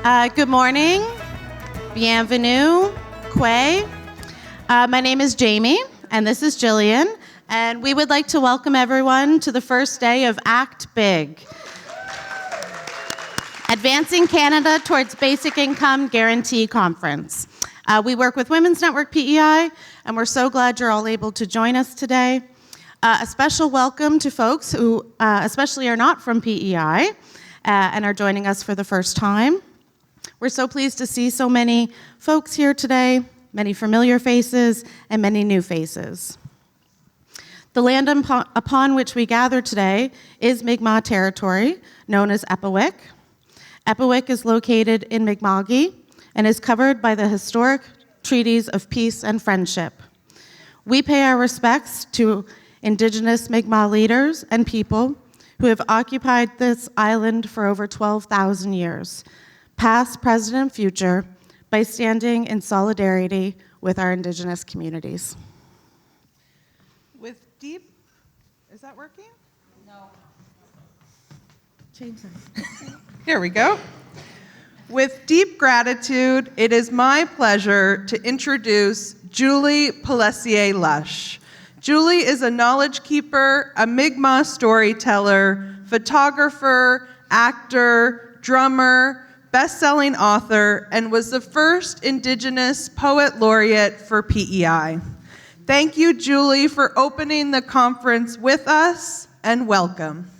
Good morning. Bienvenue. Quay. My name is Jamie, and this is Jillian, and we would like to welcome everyone to the first day of Act Big, Advancing Canada Towards Basic Income Guarantee Conference. We work with Women's Network PEI, and we're so glad you're all able to join us today. A special welcome to folks who especially are not from PEI and are joining us for the first time. We're so pleased to see so many folks here today, many familiar faces and many new faces. The land upon which we gather today is Mi'kmaq territory, known as Epiwik. Epiwik is located in Mi'kma'ki and is covered by the historic treaties of peace and friendship. We pay our respects to Indigenous Mi'kmaq leaders and people who have occupied this island for over 12,000 years, past, present, and future, by standing in solidarity with our Indigenous communities. With deep, is that working? No. Change that. Here we go. With deep gratitude, it is my pleasure to introduce Julie Pellessier-Lush. Julie is a knowledge keeper, a Mi'kmaq storyteller, photographer, actor, drummer, best-selling author, and was the first Indigenous Poet Laureate for PEI. Thank you, Julie, for opening the conference with us, and welcome.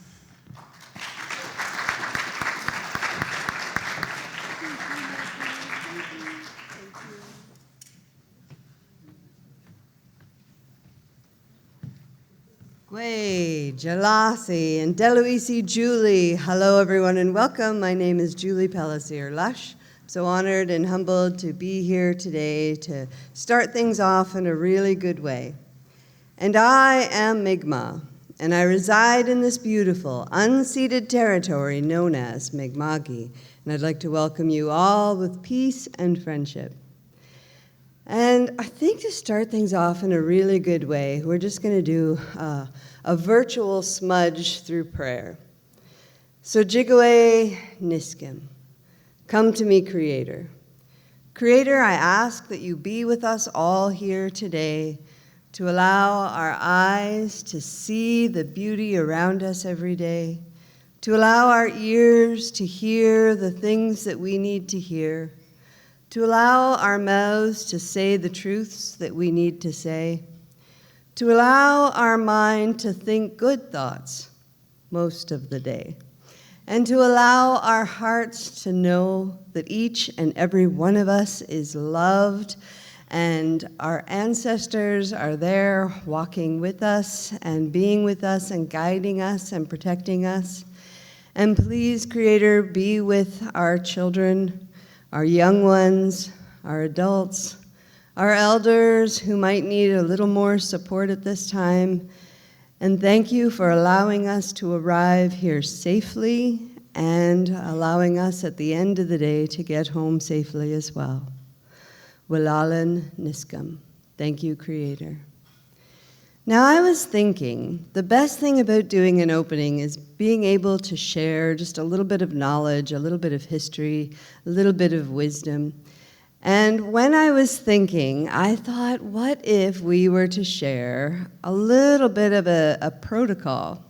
Gway, Jalasi, and Deluisi Julie. Hello, everyone, and welcome. My name is Julie Pellessier-Lush. I'm so honored and humbled to be here today to start things off in a really good way. And I am Mi'kmaq, and I reside in this beautiful, unceded territory known as Mi'kma'ki. And I'd like to welcome you all with peace and friendship. And I think to start things off in a really good way, we're just going to do a virtual smudge through prayer. So Jigaway Niskim, come to me, Creator. Creator, I ask that you be with us all here today to allow our eyes to see the beauty around us every day, to allow our ears to hear the things that we need to hear, to allow our mouths to say the truths that we need to say, to allow our mind to think good thoughts most of the day, and to allow our hearts to know that each and every one of us is loved and our ancestors are there walking with us and being with us and guiding us and protecting us. And please, Creator, be with our children, our young ones, our adults, our elders who might need a little more support at this time. And thank you for allowing us to arrive here safely and allowing us at the end of the day to get home safely as well. Willalan Niskum. Thank you, Creator. Now, I was thinking, the best thing about doing an opening is being able to share just a little bit of knowledge, a little bit of history, a little bit of wisdom. And when I was thinking, I thought, what if we were to share a little bit of a protocol?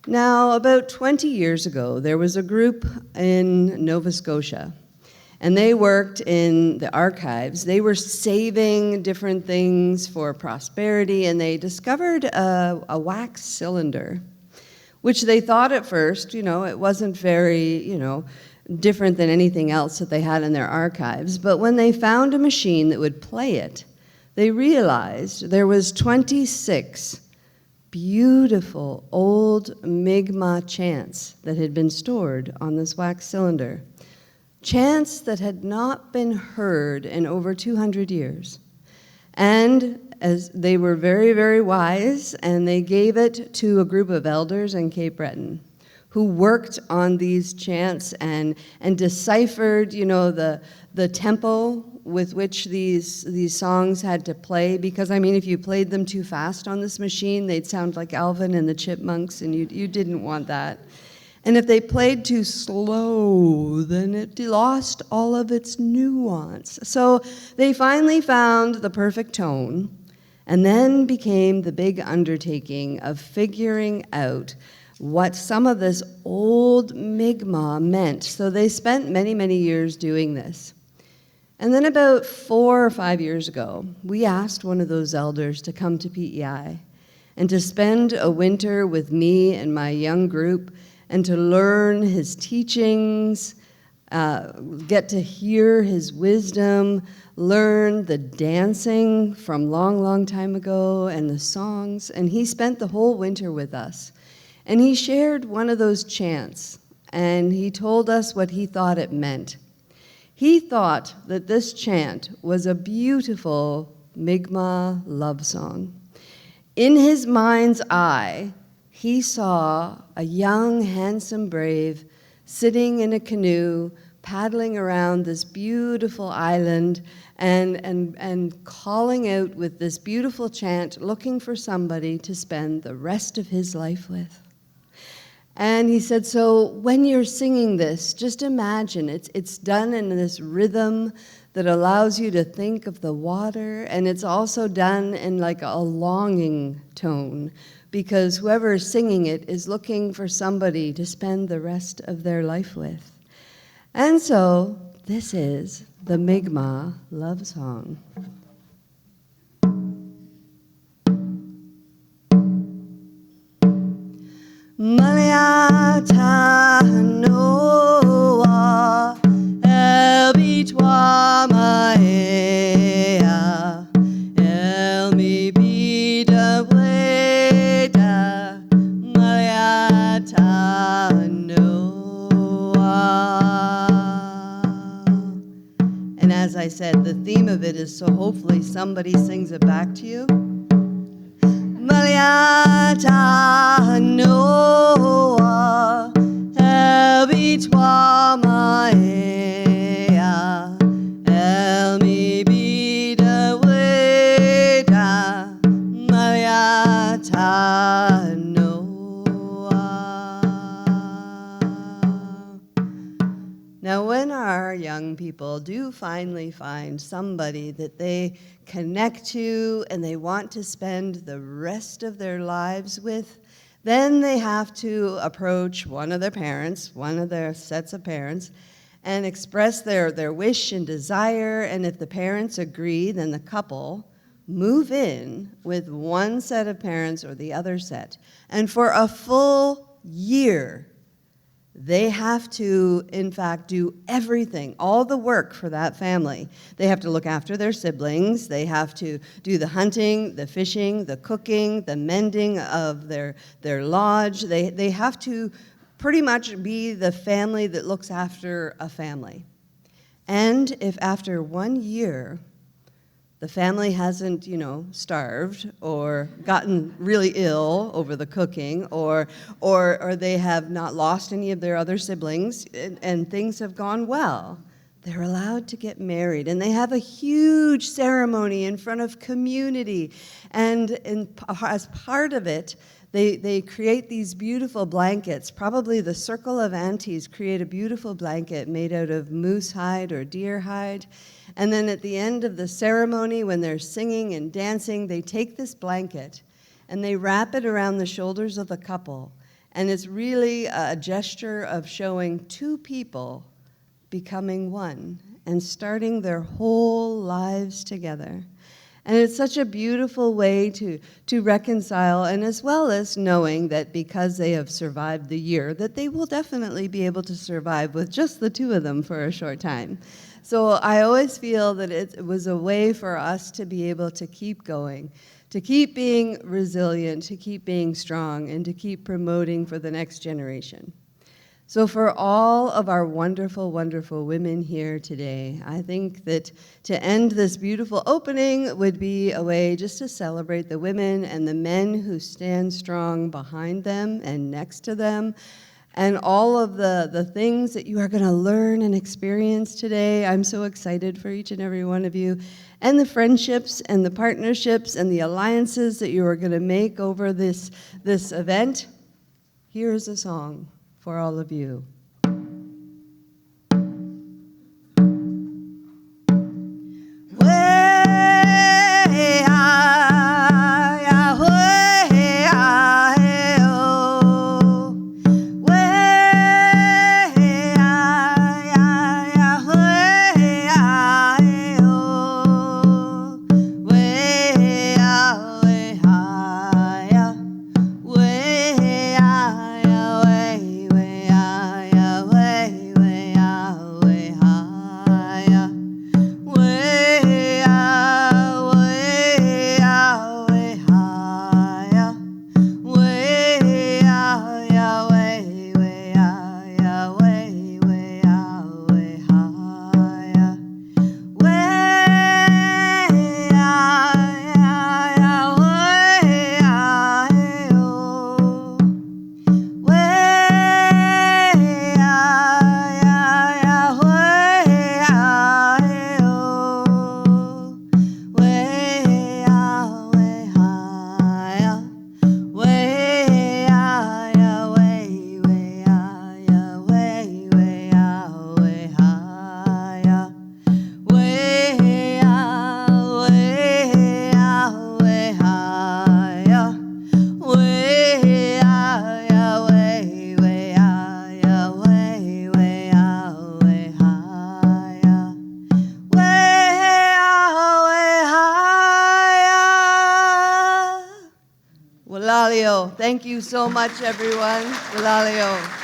Now, about 20 years ago, there was a group in Nova Scotia, and they worked in the archives. They were saving different things for prosperity, and they discovered a wax cylinder, which they thought at first, it wasn't very, different than anything else that they had in their archives. But when they found a machine that would play it, they realized there was 26 beautiful old Mi'kmaq chants that had been stored on this wax cylinder. Chants that had not been heard in over 200 years. And as they were very, very wise, and they gave it to a group of elders in Cape Breton who worked on these chants and deciphered, the tempo with which these songs had to play. Because, if you played them too fast on this machine, they'd sound like Alvin and the Chipmunks, and you didn't want that. And if they played too slow, then it lost all of its nuance. So they finally found the perfect tone, and then became the big undertaking of figuring out what some of this old Mi'kmaq meant. So they spent many, many years doing this. And then about 4 or 5 years ago, we asked one of those elders to come to PEI and to spend a winter with me and my young group and to learn his teachings, get to hear his wisdom, learn the dancing from long, long time ago and the songs. And he spent the whole winter with us. And he shared one of those chants, and he told us what he thought it meant. He thought that this chant was a beautiful Mi'kmaq love song. In his mind's eye, he saw a young, handsome brave sitting in a canoe, paddling around this beautiful island and calling out with this beautiful chant, looking for somebody to spend the rest of his life with. And he said, so when you're singing this, just imagine it's done in this rhythm that allows you to think of the water, and it's also done in like a longing tone, because whoever is singing it is looking for somebody to spend the rest of their life with. And so this is the Mi'kmaq love song. Maliata noa el bitwa maea el mi bida weda maliata noa. And as I said, the theme of it is so hopefully somebody sings it back to you. Maliata noa el bitwa maea el mi bida weda maliata noa. Now, when our young people do finally find somebody that they connect to and they want to spend the rest of their lives with, then they have to approach one of their parents, one of their sets of parents, and express their wish and desire. And if the parents agree, then the couple move in with one set of parents or the other set. And for a full year, they have to, in fact, do everything, all the work for that family. They have to look after their siblings. They have to do the hunting, the fishing, the cooking, the mending of their lodge. They have to pretty much be the family that looks after a family. And if after 1 year, the family hasn't, starved or gotten really ill over the cooking, or they have not lost any of their other siblings, and things have gone well, they're allowed to get married. And they have a huge ceremony in front of community. And as part of it, they create these beautiful blankets. Probably the Circle of Aunties create a beautiful blanket made out of moose hide or deer hide. And then at the end of the ceremony, when they're singing and dancing, they take this blanket and they wrap it around the shoulders of the couple. And it's really a gesture of showing two people becoming one and starting their whole lives together. And it's such a beautiful way to reconcile, and as well as knowing that because they have survived the year, that they will definitely be able to survive with just the two of them for a short time. So I always feel that it was a way for us to be able to keep going, to keep being resilient, to keep being strong, and to keep promoting for the next generation. So for all of our wonderful, wonderful women here today, I think that to end this beautiful opening would be a way just to celebrate the women and the men who stand strong behind them and next to them, and all of the things that you are going to learn and experience today. I'm so excited for each and every one of you, and the friendships and the partnerships and the alliances that you are going to make over this event. Here is a song. for all of you. Walalio. Thank you so much, everyone. Walalio.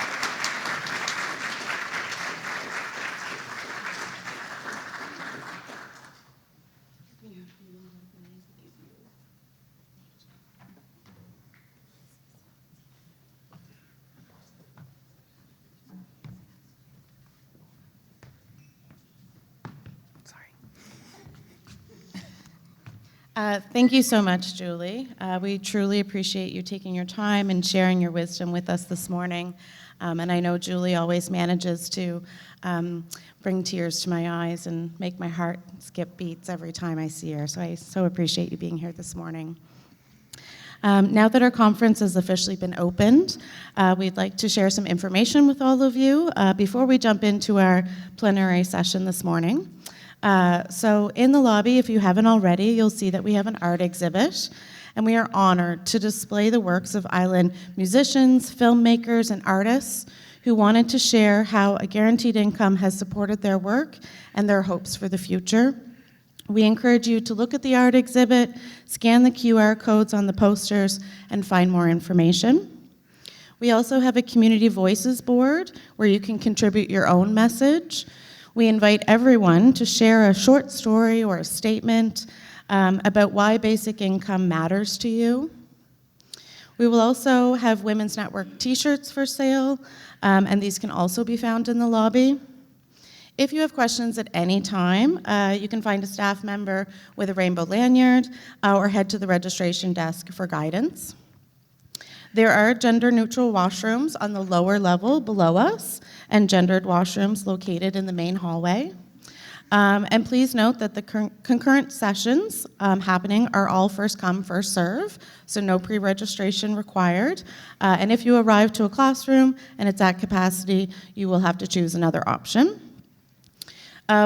Thank you so much, Julie. We truly appreciate you taking your time and sharing your wisdom with us this morning. And I know Julie always manages to bring tears to my eyes and make my heart skip beats every time I see her. So I so appreciate you being here this morning. Now that our conference has officially been opened, we'd like to share some information with all of you before we jump into our plenary session this morning. So in the lobby, if you haven't already, you'll see that we have an art exhibit, and we are honored to display the works of island musicians, filmmakers, and artists who wanted to share how a guaranteed income has supported their work and their hopes for the future. We encourage you to look at the art exhibit, scan the QR codes on the posters, and find more information. We also have a Community Voices board where you can contribute your own message. We invite everyone to share a short story or a statement about why basic income matters to you. We will also have Women's Network t-shirts for sale, and these can also be found in the lobby. If you have questions at any time, you can find a staff member with a rainbow lanyard or head to the registration desk for guidance. There are gender-neutral washrooms on the lower level below us and gendered washrooms located in the main hallway. And please note that the concurrent sessions happening are all first come, first serve, so no pre-registration required. And if you arrive to a classroom and it's at capacity, you will have to choose another option.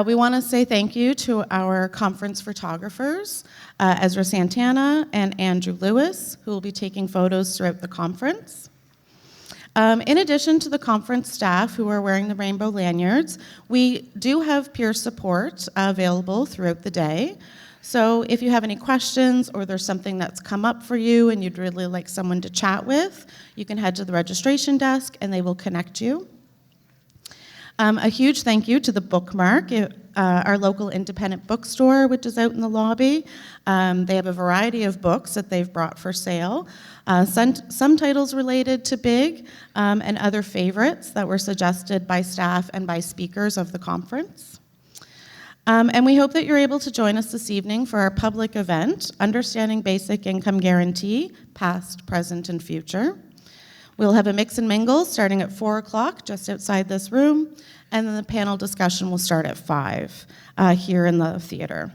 We want to say thank you to our conference photographers, Ezra Santana and Andrew Lewis, who will be taking photos throughout the conference. In addition to the conference staff who are wearing the rainbow lanyards, we do have peer support available throughout the day. So if you have any questions or there's something that's come up for you and you'd really like someone to chat with, you can head to the registration desk and they will connect you. A huge thank you to the Bookmark, our local independent bookstore, which is out in the lobby. They have a variety of books that they've brought for sale. Some titles related to BIG and other favorites that were suggested by staff and by speakers of the conference. And we hope that you're able to join us this evening for our public event, Understanding Basic Income Guarantee, Past, Present, and Future. We'll have a mix and mingle starting at 4 o'clock just outside this room, and then the panel discussion will start at 5 here in the theater.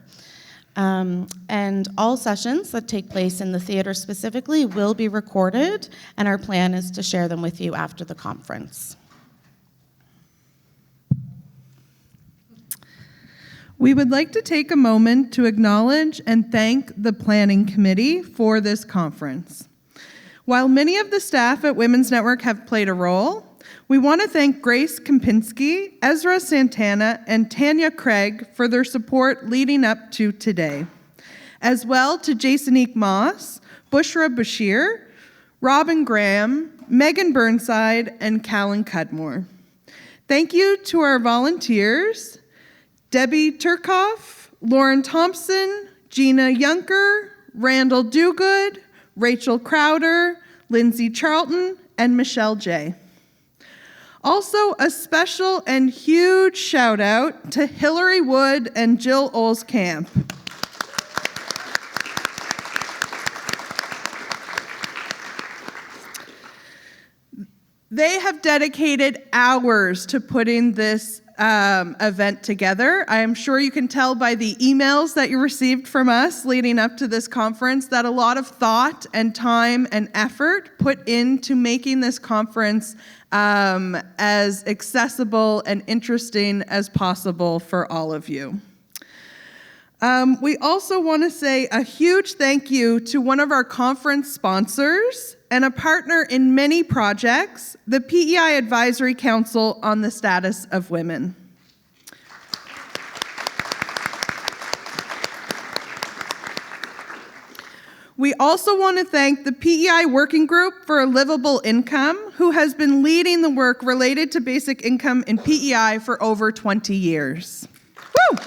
And all sessions that take place in the theater specifically will be recorded, and our plan is to share them with you after the conference. We would like to take a moment to acknowledge and thank the planning committee for this conference. While many of the staff at Women's Network have played a role, we want to thank Grace Kempinski, Ezra Santana, and Tanya Craig for their support leading up to today, as well to Jasonique Moss, Bushra Bashir, Robin Graham, Megan Burnside, and Callan Cudmore. Thank you to our volunteers, Debbie Turkoff, Lauren Thompson, Gina Yunker, Randall Dugood, Rachel Crowder, Lindsay Charlton, and Michelle J. Also, a special and huge shout out to Hillary Wood and Jill Olskamp. They have dedicated hours to putting this event together. I am sure you can tell by the emails that you received from us leading up to this conference that a lot of thought and time and effort put into making this conference as accessible and interesting as possible for all of you. We also want to say a huge thank you to one of our conference sponsors and a partner in many projects, the PEI Advisory Council on the Status of Women. We also want to thank the PEI Working Group for a Livable Income, who has been leading the work related to basic income in PEI for over 20 years. Woo!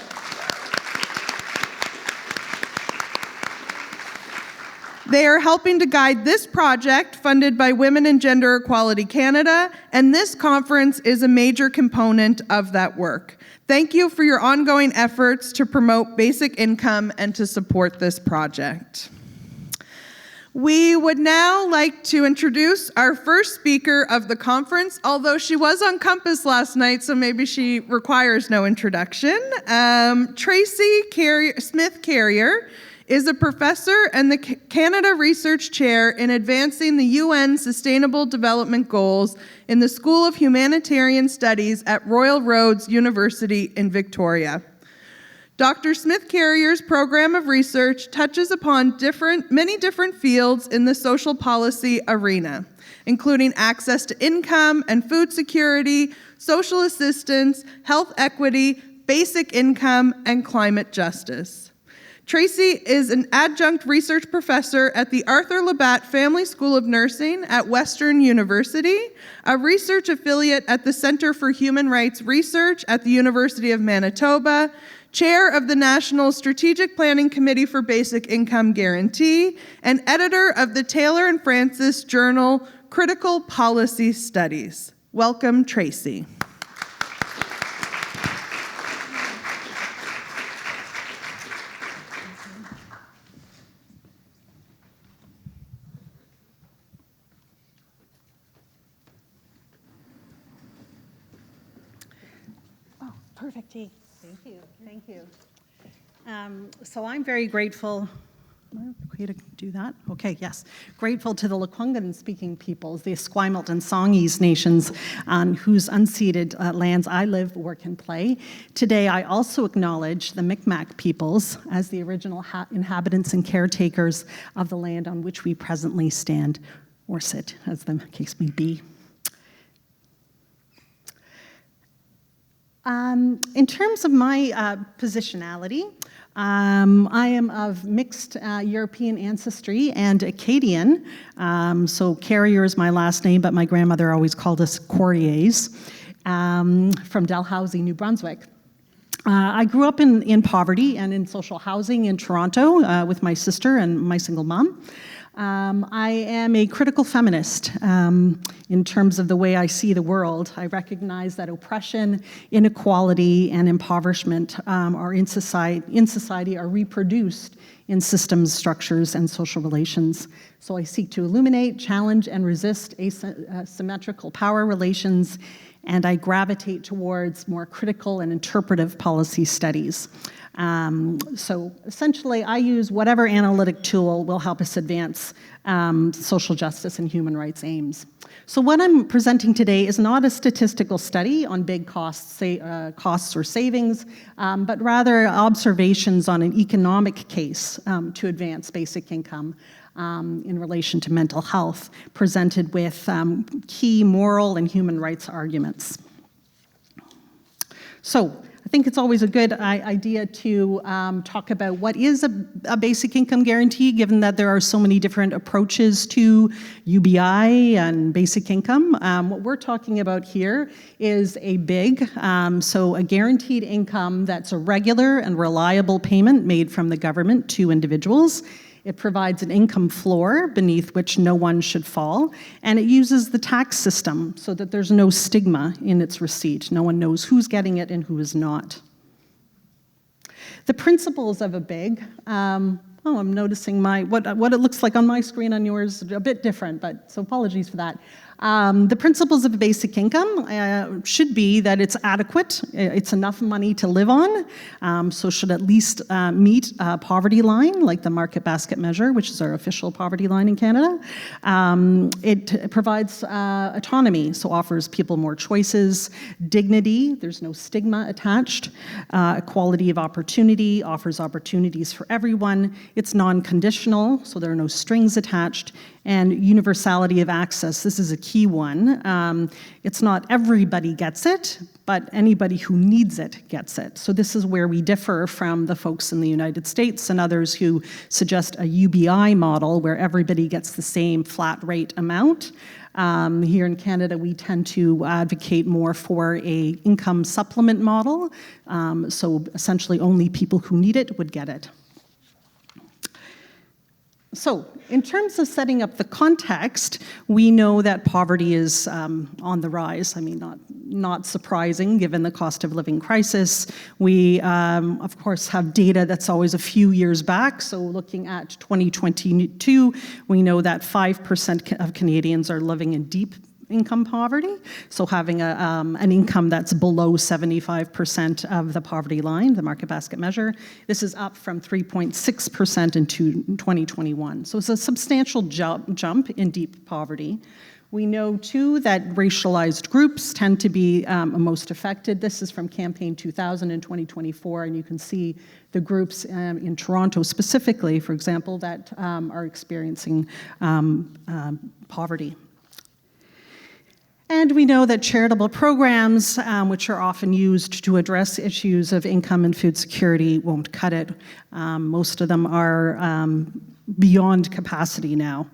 They are helping to guide this project funded by Women and Gender Equality Canada, and this conference is a major component of that work. Thank you for your ongoing efforts to promote basic income and to support this project. We would now like to introduce our first speaker of the conference, although she was on Compass last night, so maybe she requires no introduction. Tracy Smith-Carrier is a professor and the Canada Research Chair in advancing the UN Sustainable Development Goals in the School of Humanitarian Studies at Royal Roads University in Victoria. Dr. Smith-Carrier's program of research touches upon many different fields in the social policy arena, including access to income and food security, social assistance, health equity, basic income, and climate justice. Tracy is an adjunct research professor at the Arthur Labatt Family School of Nursing at Western University, a research affiliate at the Centre for Human Rights Research at the University of Manitoba, chair of the National Strategic Planning Committee for Basic Income Guarantee, and editor of the Taylor and Francis journal, Critical Policy Studies. Welcome, Tracy. Perfect. Thank you. Thank you. So I'm very grateful. Okay to do that? Okay, yes. Grateful to the Lekwungen-speaking peoples, the Esquimalt and Songhees nations on whose unceded lands I live, work, and play. Today, I also acknowledge the Mi'kmaq peoples as the original inhabitants and caretakers of the land on which we presently stand, or sit, as the case may be. In terms of my positionality, I am of mixed European ancestry and Acadian. So Carrier is my last name, but my grandmother always called us Couriers, from Dalhousie, New Brunswick. I grew up in poverty and in social housing in Toronto with my sister and my single mom. I am a critical feminist in terms of the way I see the world. I recognize that oppression, inequality, and impoverishment are in society are reproduced in systems, structures, and social relations. So I seek to illuminate, challenge, and resist asymmetrical power relations and I gravitate towards more critical and interpretive policy studies. So essentially, I use whatever analytic tool will help us advance social justice and human rights aims. So what I'm presenting today is not a statistical study on big costs or savings, but rather observations on an economic case to advance basic income in relation to mental health, presented with key moral and human rights arguments. So I think it's always a good idea to talk about what is a basic income guarantee, given that there are so many different approaches to UBI and basic income. What we're talking about here is a BIG, so a guaranteed income that's a regular and reliable payment made from the government to individuals. It provides an income floor beneath which no one should fall, and it uses the tax system so that there's no stigma in its receipt. No one knows who's getting it and who is not. The principles of a BIG, I'm noticing what it looks like on my screen, on yours, a bit different, but so apologies for that. The principles of a basic income should be that it's adequate, it's enough money to live on, so should at least meet a poverty line, like the market basket measure, which is our official poverty line in Canada. It provides autonomy, so offers people more choices, dignity, there's no stigma attached, equality of opportunity, offers opportunities for everyone. It's non-conditional, so there are no strings attached, and universality of access. This is a key one. It's not everybody gets it, but anybody who needs it gets it. So this is where we differ from the folks in the United States and others who suggest a UBI model where everybody gets the same flat rate amount. Here in Canada, we tend to advocate more for a income supplement model. So essentially only people who need it would get it. So, in terms of setting up the context, we know that poverty is on the rise. I mean, not surprising given the cost of living crisis. We, of course, have data that's always a few years back. So, looking at 2022, we know that 5% of Canadians are living in deep income poverty, so having an income that's below 75% of the poverty line, the market basket measure. This is up from 3.6% in 2021. So it's a substantial jump in deep poverty. We know, too, that racialized groups tend to be most affected. This is from Campaign 2000 in 2024, and you can see the groups in Toronto specifically, for example, that are experiencing poverty. And we know that charitable programs, which are often used to address issues of income and food security, won't cut it. Most of them are beyond capacity now.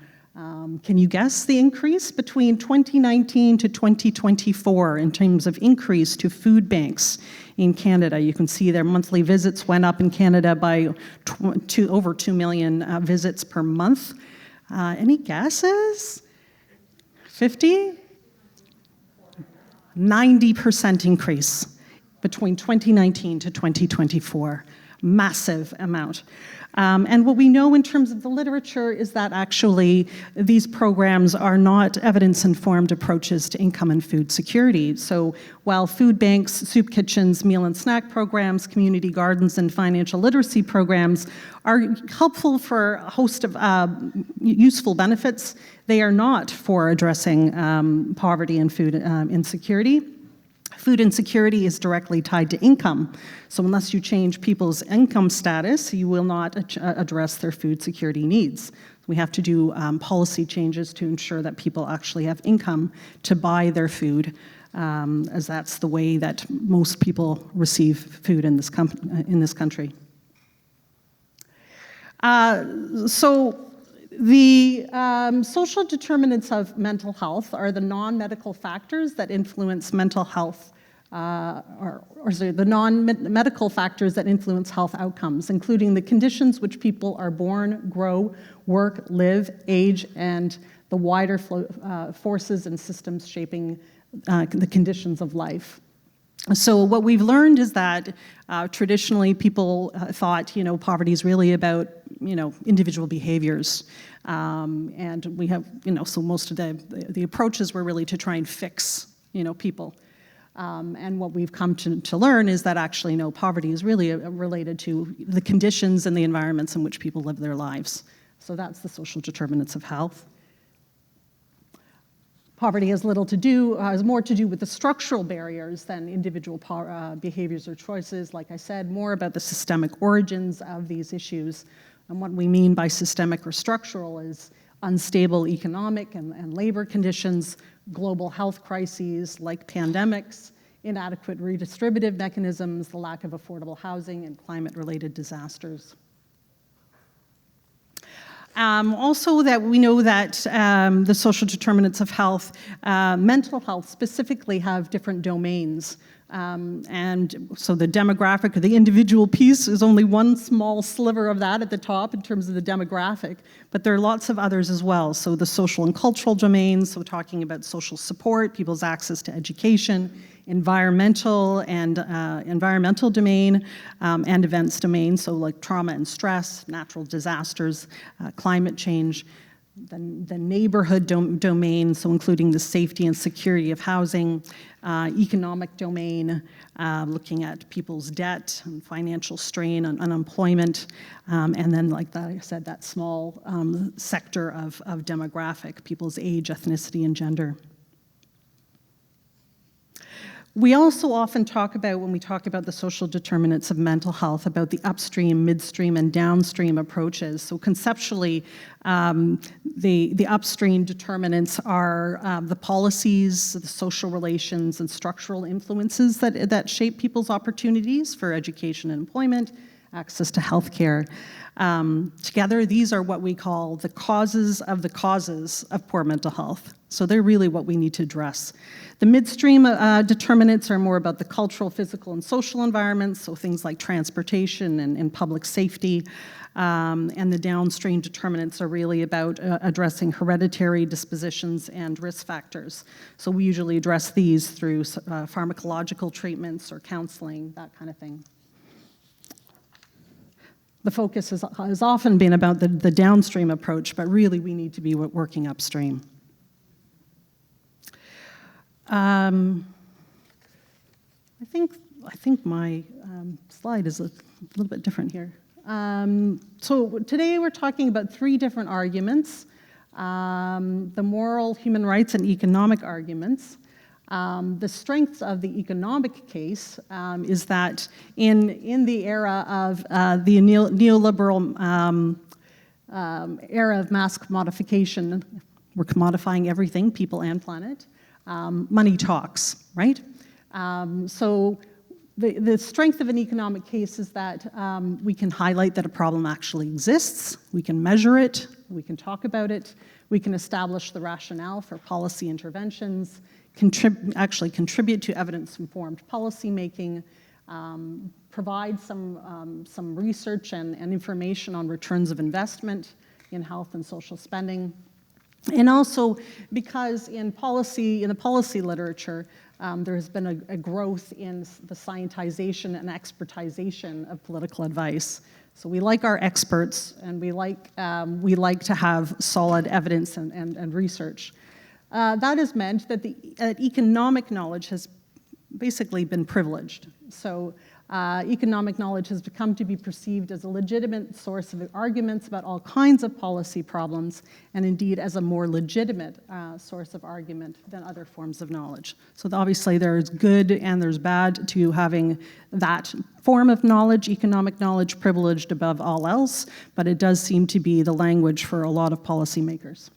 Can you guess the increase between 2019 to 2024 in terms of increase to food banks in Canada? You can see their monthly visits went up in Canada by over 2 million visits per month. Any guesses? 50? 90% increase between 2019 to 2024. Massive amount. And what we know in terms of the literature is that actually these programs are not evidence-informed approaches to income and food security. So while food banks, soup kitchens, meal and snack programs, community gardens, and financial literacy programs are helpful for a host of useful benefits, they are not for addressing poverty and food insecurity. Food insecurity is directly tied to income. So unless you change people's income status, you will not address their food security needs. We have to do policy changes to ensure that people actually have income to buy their food, as that's the way that most people receive food in this country. So the social determinants of mental health are the non-medical factors that influence mental health, the non-medical factors that influence health outcomes, including the conditions which people are born, grow, work, live, age, and the wider forces and systems shaping the conditions of life. So what we've learned is that traditionally people thought, poverty is really about, individual behaviors. And we have, so most of the approaches were really to try and fix, people. And what we've come to learn is that actually, no, poverty is really related to the conditions and the environments in which people live their lives. So that's the social determinants of health. Poverty has more to do with the structural barriers than individual behaviors or choices. Like I said, more about the systemic origins of these issues. And what we mean by systemic or structural is unstable economic and labor conditions, global health crises like pandemics, inadequate redistributive mechanisms, the lack of affordable housing, and climate-related disasters. Also, that we know that the social determinants of health, mental health specifically, have different domains. And so the demographic or the individual piece is only one small sliver of that at the top in terms of the demographic, but there are lots of others as well. So the social and cultural domains, so talking about social support, people's access to education, environmental domain, and events domain, so like trauma and stress, natural disasters, climate change. The neighborhood domain, so including the safety and security of housing, economic domain, looking at people's debt and financial strain and unemployment, and then, like I said, that small sector of demographic, people's age, ethnicity, and gender. We also often talk about, when we talk about the social determinants of mental health, about the upstream, midstream, and downstream approaches. So conceptually, the upstream determinants are the policies, the social relations, and structural influences that shape people's opportunities for education and employment, access to healthcare. Together, these are what we call the causes of poor mental health. So they're really what we need to address. The midstream determinants are more about the cultural, physical, and social environments, so things like transportation and public safety. And the downstream determinants are really about addressing hereditary dispositions and risk factors. So we usually address these through pharmacological treatments or counseling, that kind of thing. The focus has often been about the downstream approach, but really we need to be working upstream. I think my slide is a little bit different here. So today we're talking about three different arguments: the moral, human rights, and economic arguments. The strengths of the economic case is that in the era of the neoliberal era of mass commodification, we're commodifying everything, people and planet. Money talks, right? So the strength of an economic case is that we can highlight that a problem actually exists, we can measure it, we can talk about it, we can establish the rationale for policy interventions, actually contribute to evidence-informed policymaking, provide some research and information on returns of investment in health and social spending. And also, because in the policy literature, there has been a growth in the scientization and expertization of political advice. So we like our experts, and we like to have solid evidence and research. That has meant that economic knowledge has basically been privileged. So economic knowledge has become to be perceived as a legitimate source of arguments about all kinds of policy problems, and indeed as a more legitimate source of argument than other forms of knowledge. So obviously there's good and there's bad to having that form of knowledge, economic knowledge, privileged above all else, but it does seem to be the language for a lot of policymakers.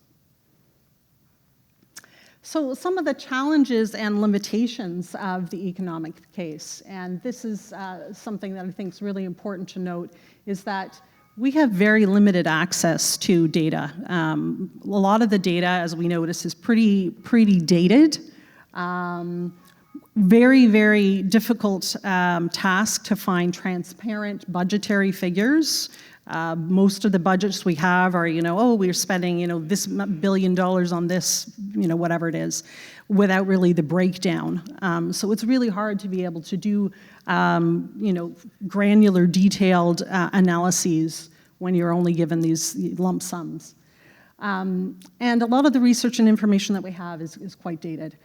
So some of the challenges and limitations of the economic case, and this is something that I think is really important to note, is that we have very limited access to data. A lot of the data, as we notice, is pretty dated. Very, very difficult task to find transparent budgetary figures. Most of the budgets we have are, we're spending, this $1 billion on this, whatever it is, without really the breakdown. So it's really hard to be able to do, granular, detailed analyses when you're only given these lump sums. And a lot of the research and information that we have is quite dated.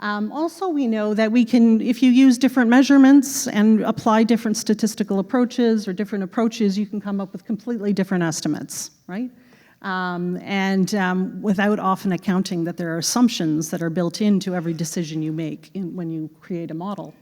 Also, we know that we can, if you use different measurements and apply different statistical approaches or different approaches, you can come up with completely different estimates, right? Without often accounting that there are assumptions that are built into every decision you make when you create a model.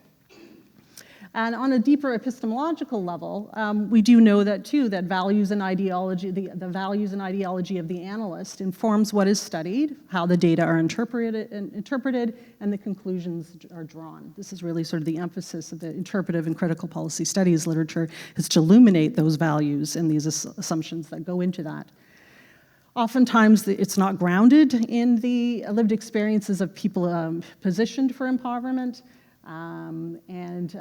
And on a deeper epistemological level, we do know that too, that values and ideology, the values and ideology of the analyst informs what is studied, how the data are interpreted, and the conclusions are drawn. This is really sort of the emphasis of the interpretive and critical policy studies literature, is to illuminate those values and these assumptions that go into that. Oftentimes, it's not grounded in the lived experiences of people positioned for empowerment. And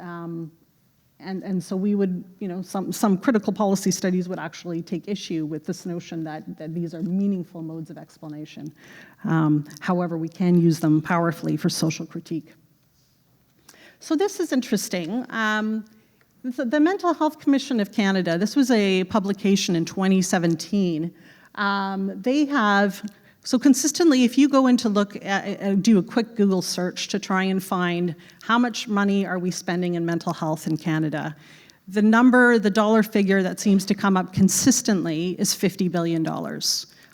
so we would, some critical policy studies would actually take issue with this notion that these are meaningful modes of explanation. However, we can use them powerfully for social critique. So this is interesting. The Mental Health Commission of Canada, this was a publication in 2017. They have, so consistently, if you go in to look at, do a quick Google search to try and find how much money are we spending in mental health in Canada, the dollar figure that seems to come up consistently is $50 billion.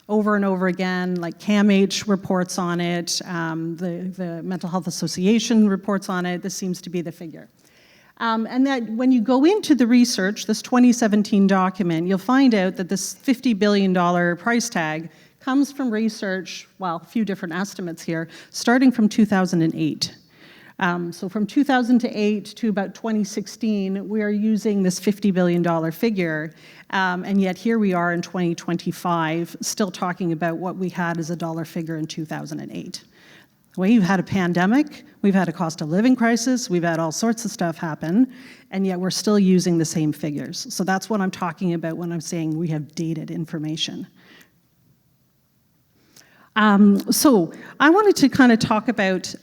Over and over again, like CAMH reports on it, the Mental Health Association reports on it, this seems to be the figure. And that when you go into the research, this 2017 document, you'll find out that this $50 billion price tag comes from research, well, a few different estimates here, starting from 2008. So from 2008 to about 2016, we are using this $50 billion figure, and yet here we are in 2025, still talking about what we had as a dollar figure in 2008. We've had a pandemic, we've had a cost of living crisis, we've had all sorts of stuff happen, and yet we're still using the same figures. So that's what I'm talking about when I'm saying we have dated information. So I wanted to kind of talk about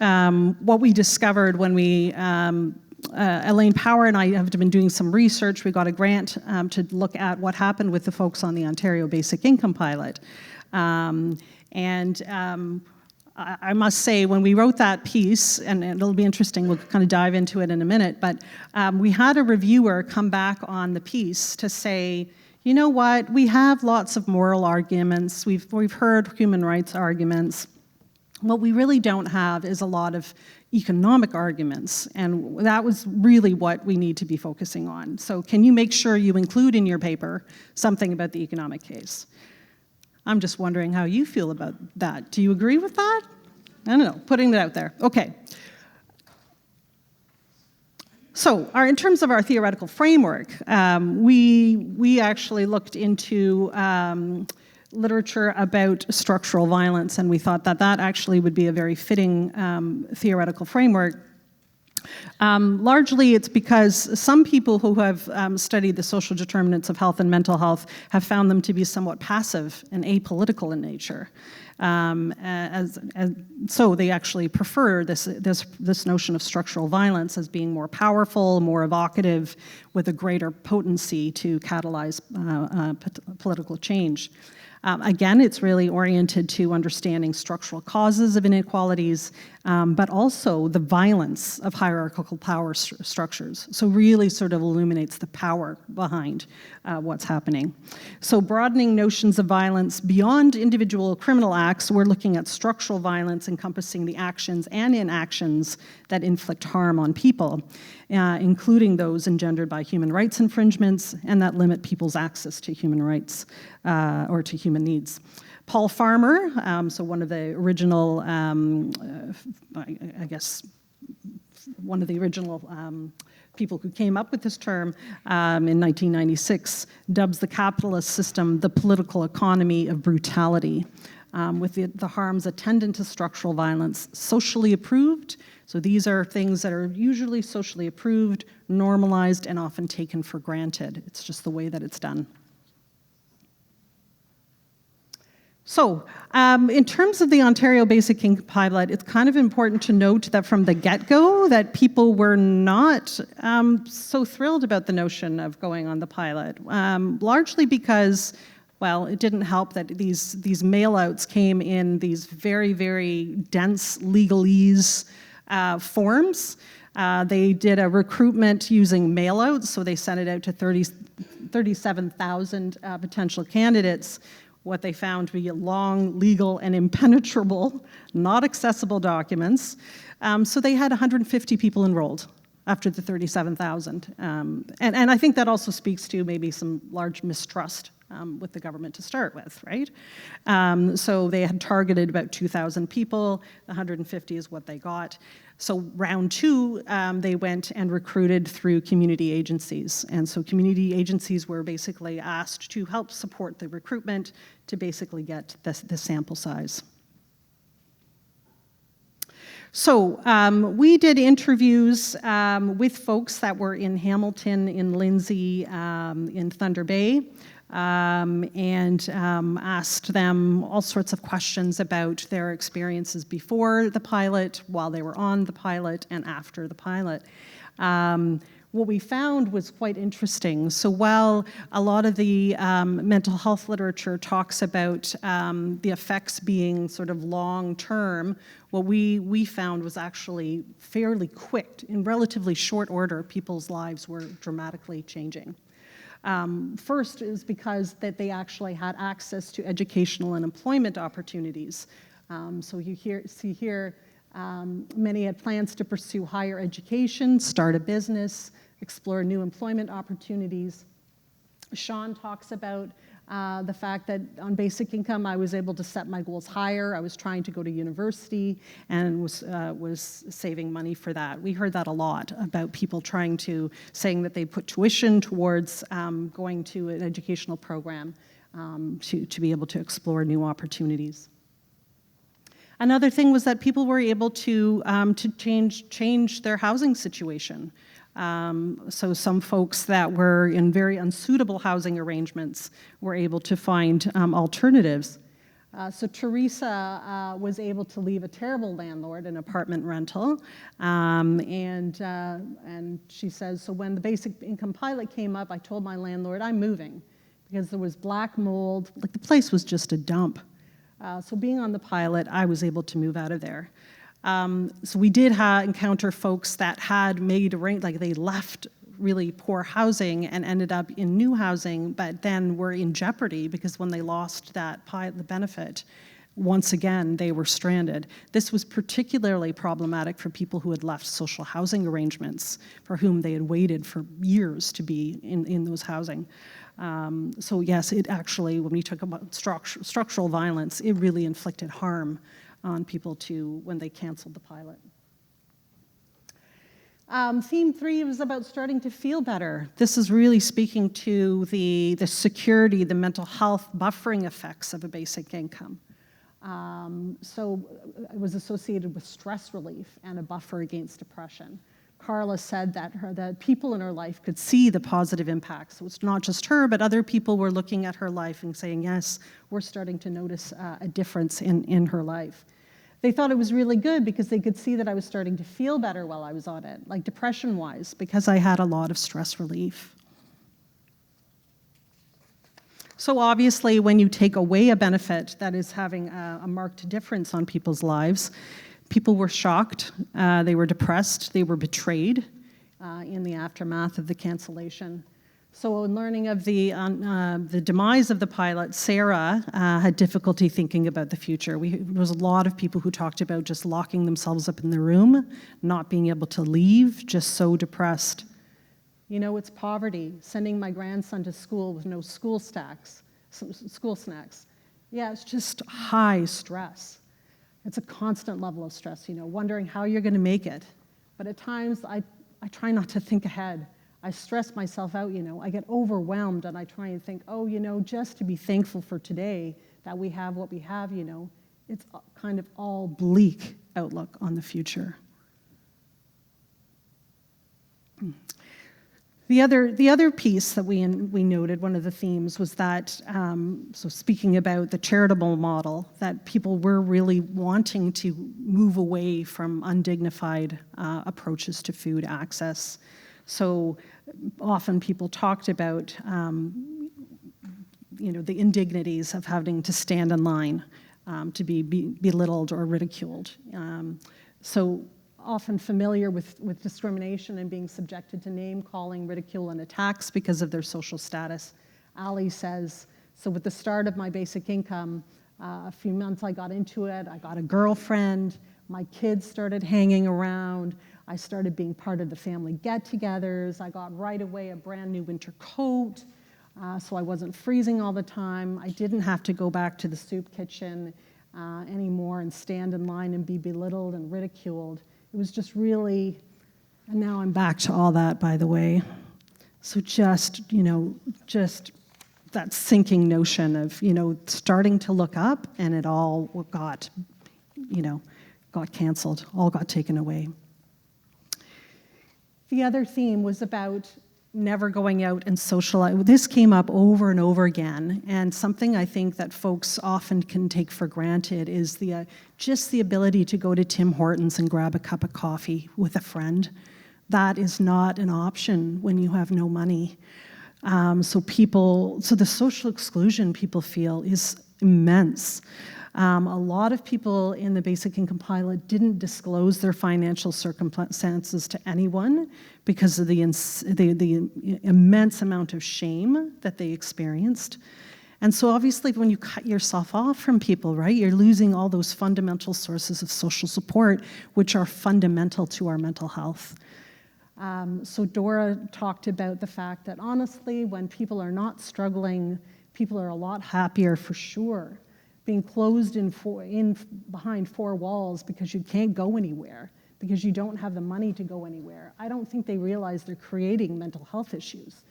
what we discovered when we, Elaine Power and I have been doing some research. We got a grant to look at what happened with the folks on the Ontario Basic Income Pilot. I must say, when we wrote that piece, and it'll be interesting, we'll kind of dive into it in a minute, but we had a reviewer come back on the piece to say, you know what, we have lots of moral arguments, we've heard human rights arguments. What we really don't have is a lot of economic arguments, and that was really what we need to be focusing on. So can you make sure you include in your paper something about the economic case? I'm just wondering how you feel about that. Do you agree with that? I don't know, putting it out there. Okay. So in terms of our theoretical framework, we actually looked into literature about structural violence, and we thought that that actually would be a very fitting theoretical framework. Largely it's because some people who have studied the social determinants of health and mental health have found them to be somewhat passive and apolitical in nature. So they actually prefer this notion of structural violence as being more powerful, more evocative, with a greater potency to catalyze political change. Again, it's really oriented to understanding structural causes of inequalities, but also the violence of hierarchical power structures. So really sort of illuminates the power behind what's happening. So broadening notions of violence beyond individual criminal acts, we're looking at structural violence encompassing the actions and inactions that inflict harm on people, including those engendered by human rights infringements and that limit people's access to human rights or to human needs. Paul Farmer, so one of the original, I guess, one of the original people who came up with this term in 1996, dubs the capitalist system the political economy of brutality, with the harms attendant to structural violence socially approved. So these are things that are usually socially approved, normalized, and often taken for granted. It's just the way that it's done. So, in terms of the Ontario Basic Income Pilot, it's kind of important to note that from the get-go that people were not so thrilled about the notion of going on the pilot, largely because, well, it didn't help that these mail-outs came in these very, very dense legalese forms. They did a recruitment using mailouts, so they sent it out to 37,000 potential candidates. What they found to be long, legal, and impenetrable, not accessible documents. So they had 150 people enrolled after the 37,000. And I think that also speaks to maybe some large mistrust with the government to start with, right? So they had targeted about 2,000 people. 150 is what they got. So round two, they went and recruited through community agencies. And so community agencies were basically asked to help support the recruitment to basically get the sample size. So we did interviews with folks that were in Hamilton, in Lindsay, in Thunder Bay, and asked them all sorts of questions about their experiences before the pilot, while they were on the pilot, and after the pilot. What we found was quite interesting. So while a lot of the mental health literature talks about the effects being sort of long-term, what we found was actually fairly quick. In relatively short order, people's lives were dramatically changing. First is because that they actually had access to educational and employment opportunities. So you see here, many had plans to pursue higher education, start a business, explore new employment opportunities. Sean talks about the fact that on basic income, I was able to set my goals higher. I was trying to go to university and was saving money for that. We heard that a lot about people saying that they put tuition towards going to an educational program to be able to explore new opportunities. Another thing was that people were able to change their housing situation. So some folks that were in very unsuitable housing arrangements were able to find alternatives. So Teresa was able to leave a terrible landlord, an apartment rental, and she says, so when the basic income pilot came up, I told my landlord, I'm moving, because there was black mold, like the place was just a dump. So being on the pilot, I was able to move out of there. So we did encounter folks that had made like they left really poor housing and ended up in new housing, but then were in jeopardy because when they lost the benefit, once again, they were stranded. This was particularly problematic for people who had left social housing arrangements, for whom they had waited for years to be in those housing. So yes, it actually, when we talk about structural violence, it really inflicted harm on people when they canceled the pilot. Theme 3 was about starting to feel better. This is really speaking to the security, the mental health buffering effects of a basic income. So it was associated with stress relief and a buffer against depression. Carla said that people in her life could see the positive impacts. So it's not just her, but other people were looking at her life and saying, yes, we're starting to notice a difference in her life. They thought it was really good because they could see that I was starting to feel better while I was on it, like depression-wise, because I had a lot of stress relief. So obviously, when you take away a benefit that is having a marked difference on people's lives, people were shocked, they were depressed, they were betrayed in the aftermath of the cancellation. So in learning of the demise of the pilot, Sarah had difficulty thinking about the future. There was a lot of people who talked about just locking themselves up in the room, not being able to leave, just so depressed. You know, it's poverty, sending my grandson to school with no school snacks. Yeah, it's just high stress. It's a constant level of stress, wondering how you're going to make it. But at times, I try not to think ahead. I stress myself out, I get overwhelmed and I try and think, just to be thankful for today that we have what we have, it's kind of all bleak outlook on the future. The other piece that we noted, one of the themes, was that, so speaking about the charitable model, that people were really wanting to move away from undignified approaches to food access. So often people talked about, the indignities of having to stand in line to be belittled or ridiculed. So often familiar with discrimination and being subjected to name calling, ridicule, and attacks because of their social status. Ali says, so with the start of my basic income, a few months I got into it, I got a girlfriend, my kids started hanging around, I started being part of the family get-togethers, I got right away a brand new winter coat, so I wasn't freezing all the time, I didn't have to go back to the soup kitchen anymore and stand in line and be belittled and ridiculed. It was just really, and now I'm back to all that, by the way. So just that sinking notion of, starting to look up and it all got canceled, all got taken away. The other theme was about never going out and socialize. This came up over and over again, and something I think that folks often can take for granted is just the ability to go to Tim Hortons and grab a cup of coffee with a friend. That is not an option when you have no money. So the social exclusion people feel is immense. A lot of people in the Basic Income Pilot didn't disclose their financial circumstances to anyone because of the immense amount of shame that they experienced. And so obviously when you cut yourself off from people, right, you're losing all those fundamental sources of social support, which are fundamental to our mental health. So Dora talked about the fact that honestly, when people are not struggling, people are a lot happier for sure. Being closed behind four walls because you can't go anywhere, because you don't have the money to go anywhere. I don't think they realize they're creating mental health issues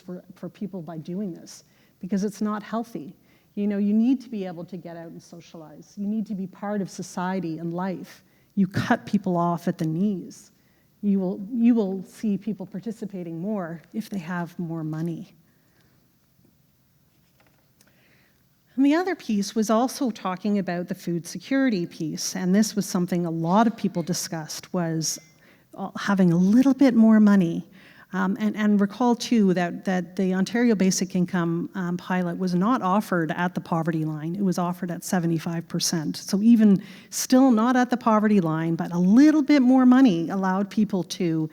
for people by doing this, because it's not healthy. You need to be able to get out and socialize. You need to be part of society and life. You cut people off at the knees. You will see people participating more if they have more money. And the other piece was also talking about the food security piece, and this was something a lot of people discussed, was having a little bit more money. And recall too that the Ontario Basic Income Pilot was not offered at the poverty line. It was offered at 75%. So even still not at the poverty line, but a little bit more money allowed people to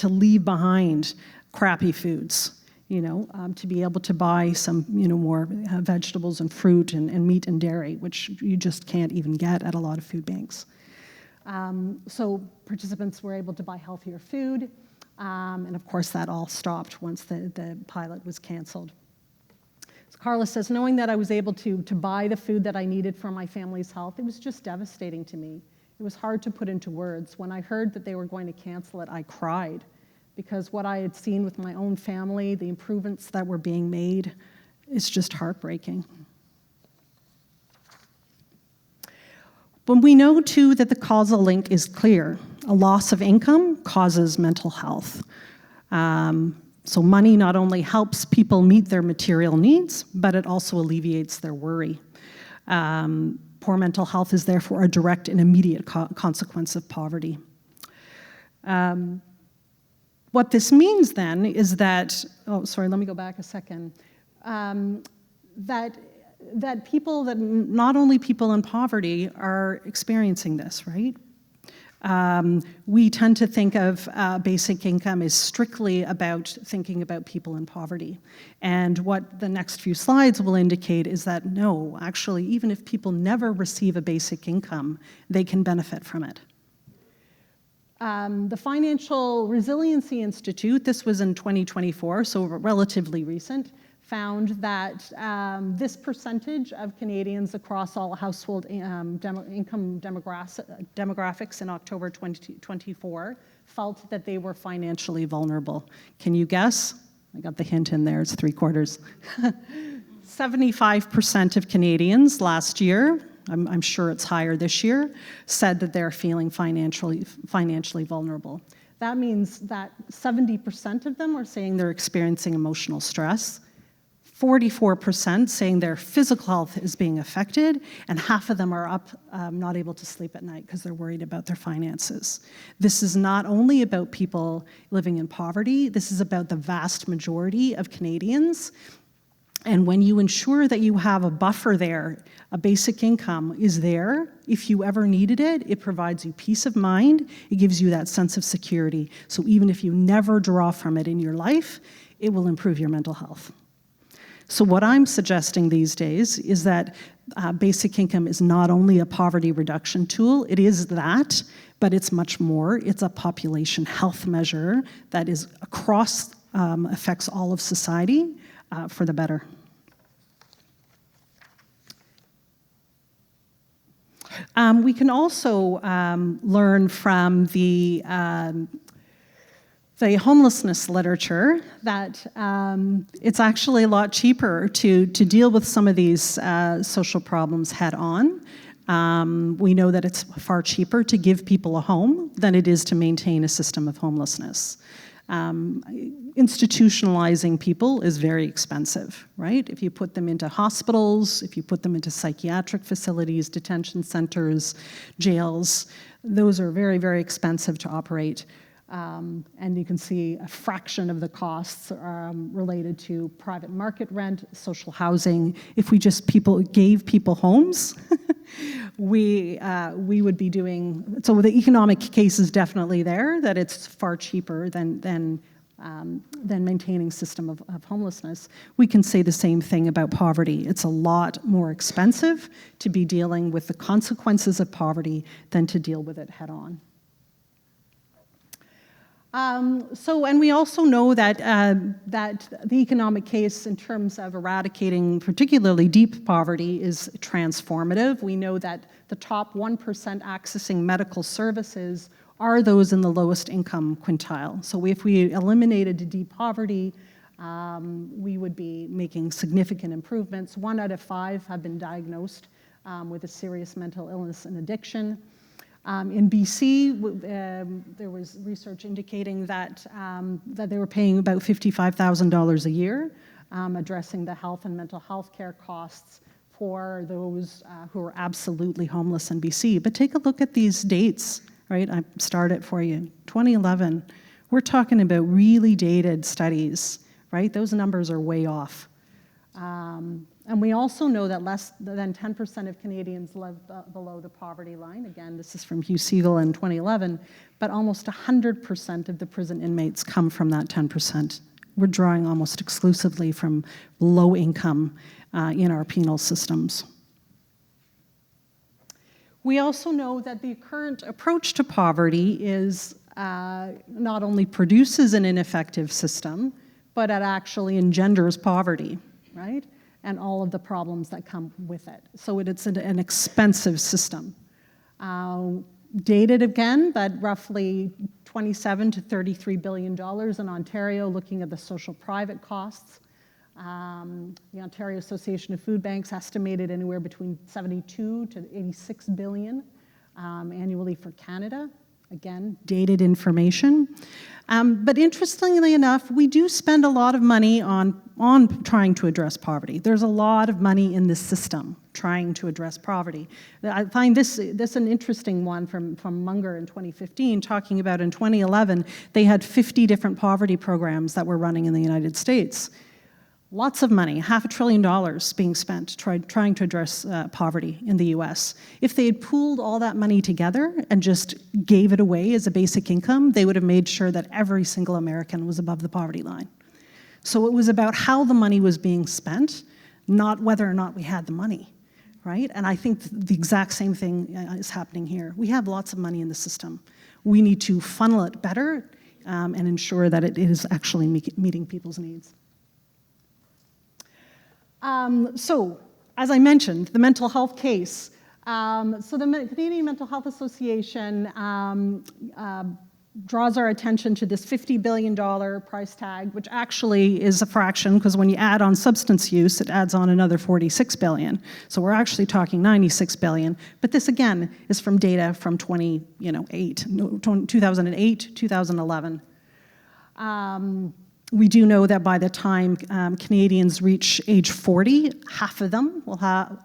leave behind crappy foods. To be able to buy some, more vegetables and fruit and meat and dairy, which you just can't even get at a lot of food banks. So participants were able to buy healthier food, and of course that all stopped once the pilot was canceled. So Carla says, knowing that I was able to buy the food that I needed for my family's health, it was just devastating to me. It was hard to put into words. When I heard that they were going to cancel it, I cried. Because what I had seen with my own family, the improvements that were being made, is just heartbreaking. But we know, too, that the causal link is clear. A loss of income causes mental health. So money not only helps people meet their material needs, but it also alleviates their worry. Poor mental health is therefore a direct and immediate consequence of poverty. What this means then is that, let me go back a second, that not only people in poverty are experiencing this, right? We tend to think of basic income as strictly about thinking about people in poverty. And what the next few slides will indicate is that no, actually, even if people never receive a basic income, they can benefit from it. The Financial Resiliency Institute, this was in 2024, so relatively recent, found that this percentage of Canadians across all household income demographics in October 2024 felt that they were financially vulnerable. Can you guess? I got the hint in there, it's 3/4. 75% of Canadians last year, I'm sure it's higher this year, said that they're feeling financially vulnerable. That means that 70% of them are saying they're experiencing emotional stress, 44% saying their physical health is being affected, and half of them are up not able to sleep at night because they're worried about their finances. This is not only about people living in poverty, this is about the vast majority of Canadians. And when you ensure that you have a buffer there, a basic income is there. If you ever needed it, it provides you peace of mind. It gives you that sense of security. So even if you never draw from it in your life, it will improve your mental health. So what I'm suggesting these days is that basic income is not only a poverty reduction tool, it is that, but it's much more. It's a population health measure that is across, affects all of society for the better. We can also learn from the homelessness literature that it's actually a lot cheaper to deal with some of these social problems head on. We know that it's far cheaper to give people a home than it is to maintain a system of homelessness. Institutionalizing people is very expensive, right? If you put them into hospitals, if you put them into psychiatric facilities, detention centers, jails, those are very, very expensive to operate. And you can see a fraction of the costs related to private market rent, social housing. If we just gave people homes, we would be doing, so the economic case is definitely there, that it's far cheaper than maintaining system of homelessness. We can say the same thing about poverty. It's a lot more expensive to be dealing with the consequences of poverty than to deal with it head on. And we also know that the economic case in terms of eradicating particularly deep poverty is transformative. We know that the top 1% accessing medical services are those in the lowest income quintile. So if we eliminated deep poverty, we would be making significant improvements. 1 out of 5 have been diagnosed with a serious mental illness and addiction. In BC, there was research indicating that they were paying about $55,000 a year, addressing the health and mental health care costs for those who are absolutely homeless in BC. But take a look at these dates, right? I started it for you. 2011, we're talking about really dated studies, right? Those numbers are way off. And we also know that less than 10% of Canadians live below the poverty line. Again, this is from Hugh Siegel in 2011, but almost 100% of the prison inmates come from that 10%. We're drawing almost exclusively from low income in our penal systems. We also know that the current approach to poverty is not only produces an ineffective system, but it actually engenders poverty, right? And all of the problems that come with it. So it's an expensive system. Dated again, but roughly $27 to $33 billion in Ontario, looking at the social private costs. The Ontario Association of Food Banks estimated anywhere between 72 to 86 billion annually for Canada. Again, dated information. But interestingly enough, we do spend a lot of money on trying to address poverty. There's a lot of money in the system trying to address poverty. I find this an interesting one from Munger in 2015, talking about in 2011, they had 50 different poverty programs that were running in the United States. Lots of money, $500 billion being spent trying to address poverty in the US. If they had pooled all that money together and just gave it away as a basic income, they would have made sure that every single American was above the poverty line. So it was about how the money was being spent, not whether or not we had the money, right? And I think the exact same thing is happening here. We have lots of money in the system. We need to funnel it better and ensure that it is actually meeting people's needs. So, as I mentioned, the mental health case. So the Canadian Mental Health Association draws our attention to this $50 billion price tag, which actually is a fraction, because when you add on substance use, it adds on another $46 billion. So we're actually talking $96 billion. But this, again, is from data from 2008, 2011. We do know that by the time Canadians reach age 40, half of them will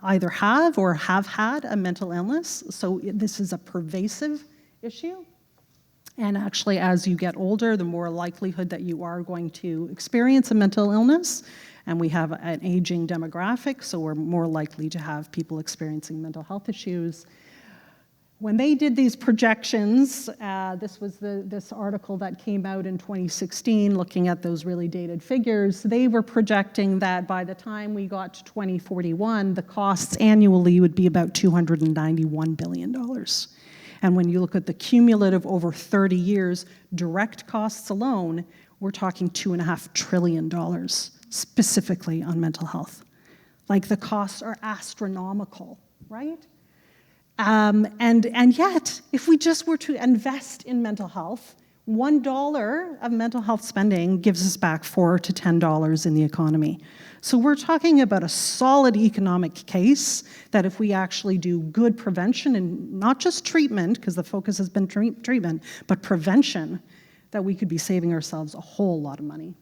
either have or have had a mental illness. So this is a pervasive issue. And actually, as you get older, the more likelihood that you are going to experience a mental illness. And we have an aging demographic, so we're more likely to have people experiencing mental health issues. When they did these projections, this was this article that came out in 2016 looking at those really dated figures. They were projecting that by the time we got to 2041, the costs annually would be about $291 billion. And when you look at the cumulative over 30 years, direct costs alone, we're talking $2.5 trillion specifically on mental health. Like, the costs are astronomical, right? And yet, if we just were to invest in mental health, $1 of mental health spending gives us back $4 to $10 in the economy. So we're talking about a solid economic case that if we actually do good prevention and not just treatment, because the focus has been treatment, but prevention, that we could be saving ourselves a whole lot of money.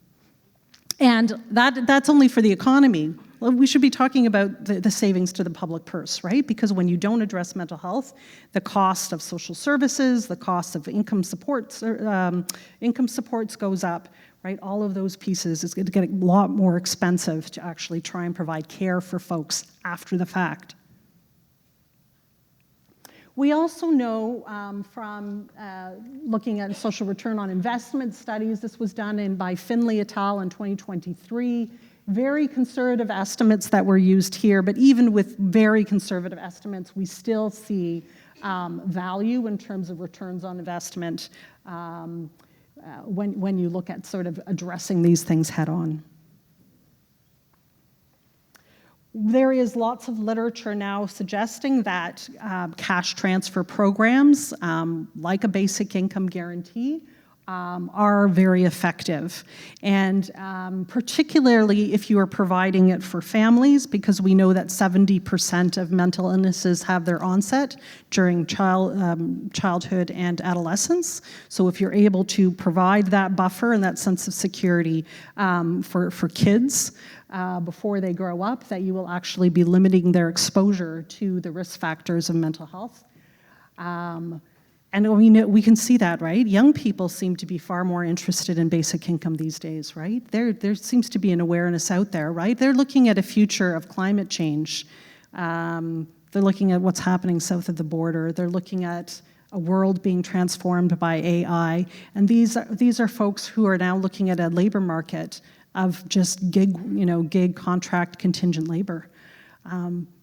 And that's only for the economy. Well, we should be talking about the savings to the public purse, right? Because when you don't address mental health, the cost of social services, the cost of income supports goes up, right? All of those pieces is going to get a lot more expensive to actually try and provide care for folks after the fact. We also know from looking at social return on investment studies, this was done by Finley et al. In 2023, very conservative estimates that were used here, but even with very conservative estimates, we still see value in terms of returns on investment when you look at sort of addressing these things head on. There is lots of literature now suggesting that cash transfer programs, like a basic income guarantee, are very effective. And particularly if you are providing it for families, because we know that 70% of mental illnesses have their onset during childhood and adolescence. So if you're able to provide that buffer and that sense of security for kids, before they grow up, that you will actually be limiting their exposure to the risk factors of mental health. And we can see that, right? Young people seem to be far more interested in basic income these days, right? There seems to be an awareness out there, right? They're looking at a future of climate change. They're looking at what's happening south of the border. They're looking at a world being transformed by AI. And these are folks who are now looking at a labor market of just gig contract contingent labor.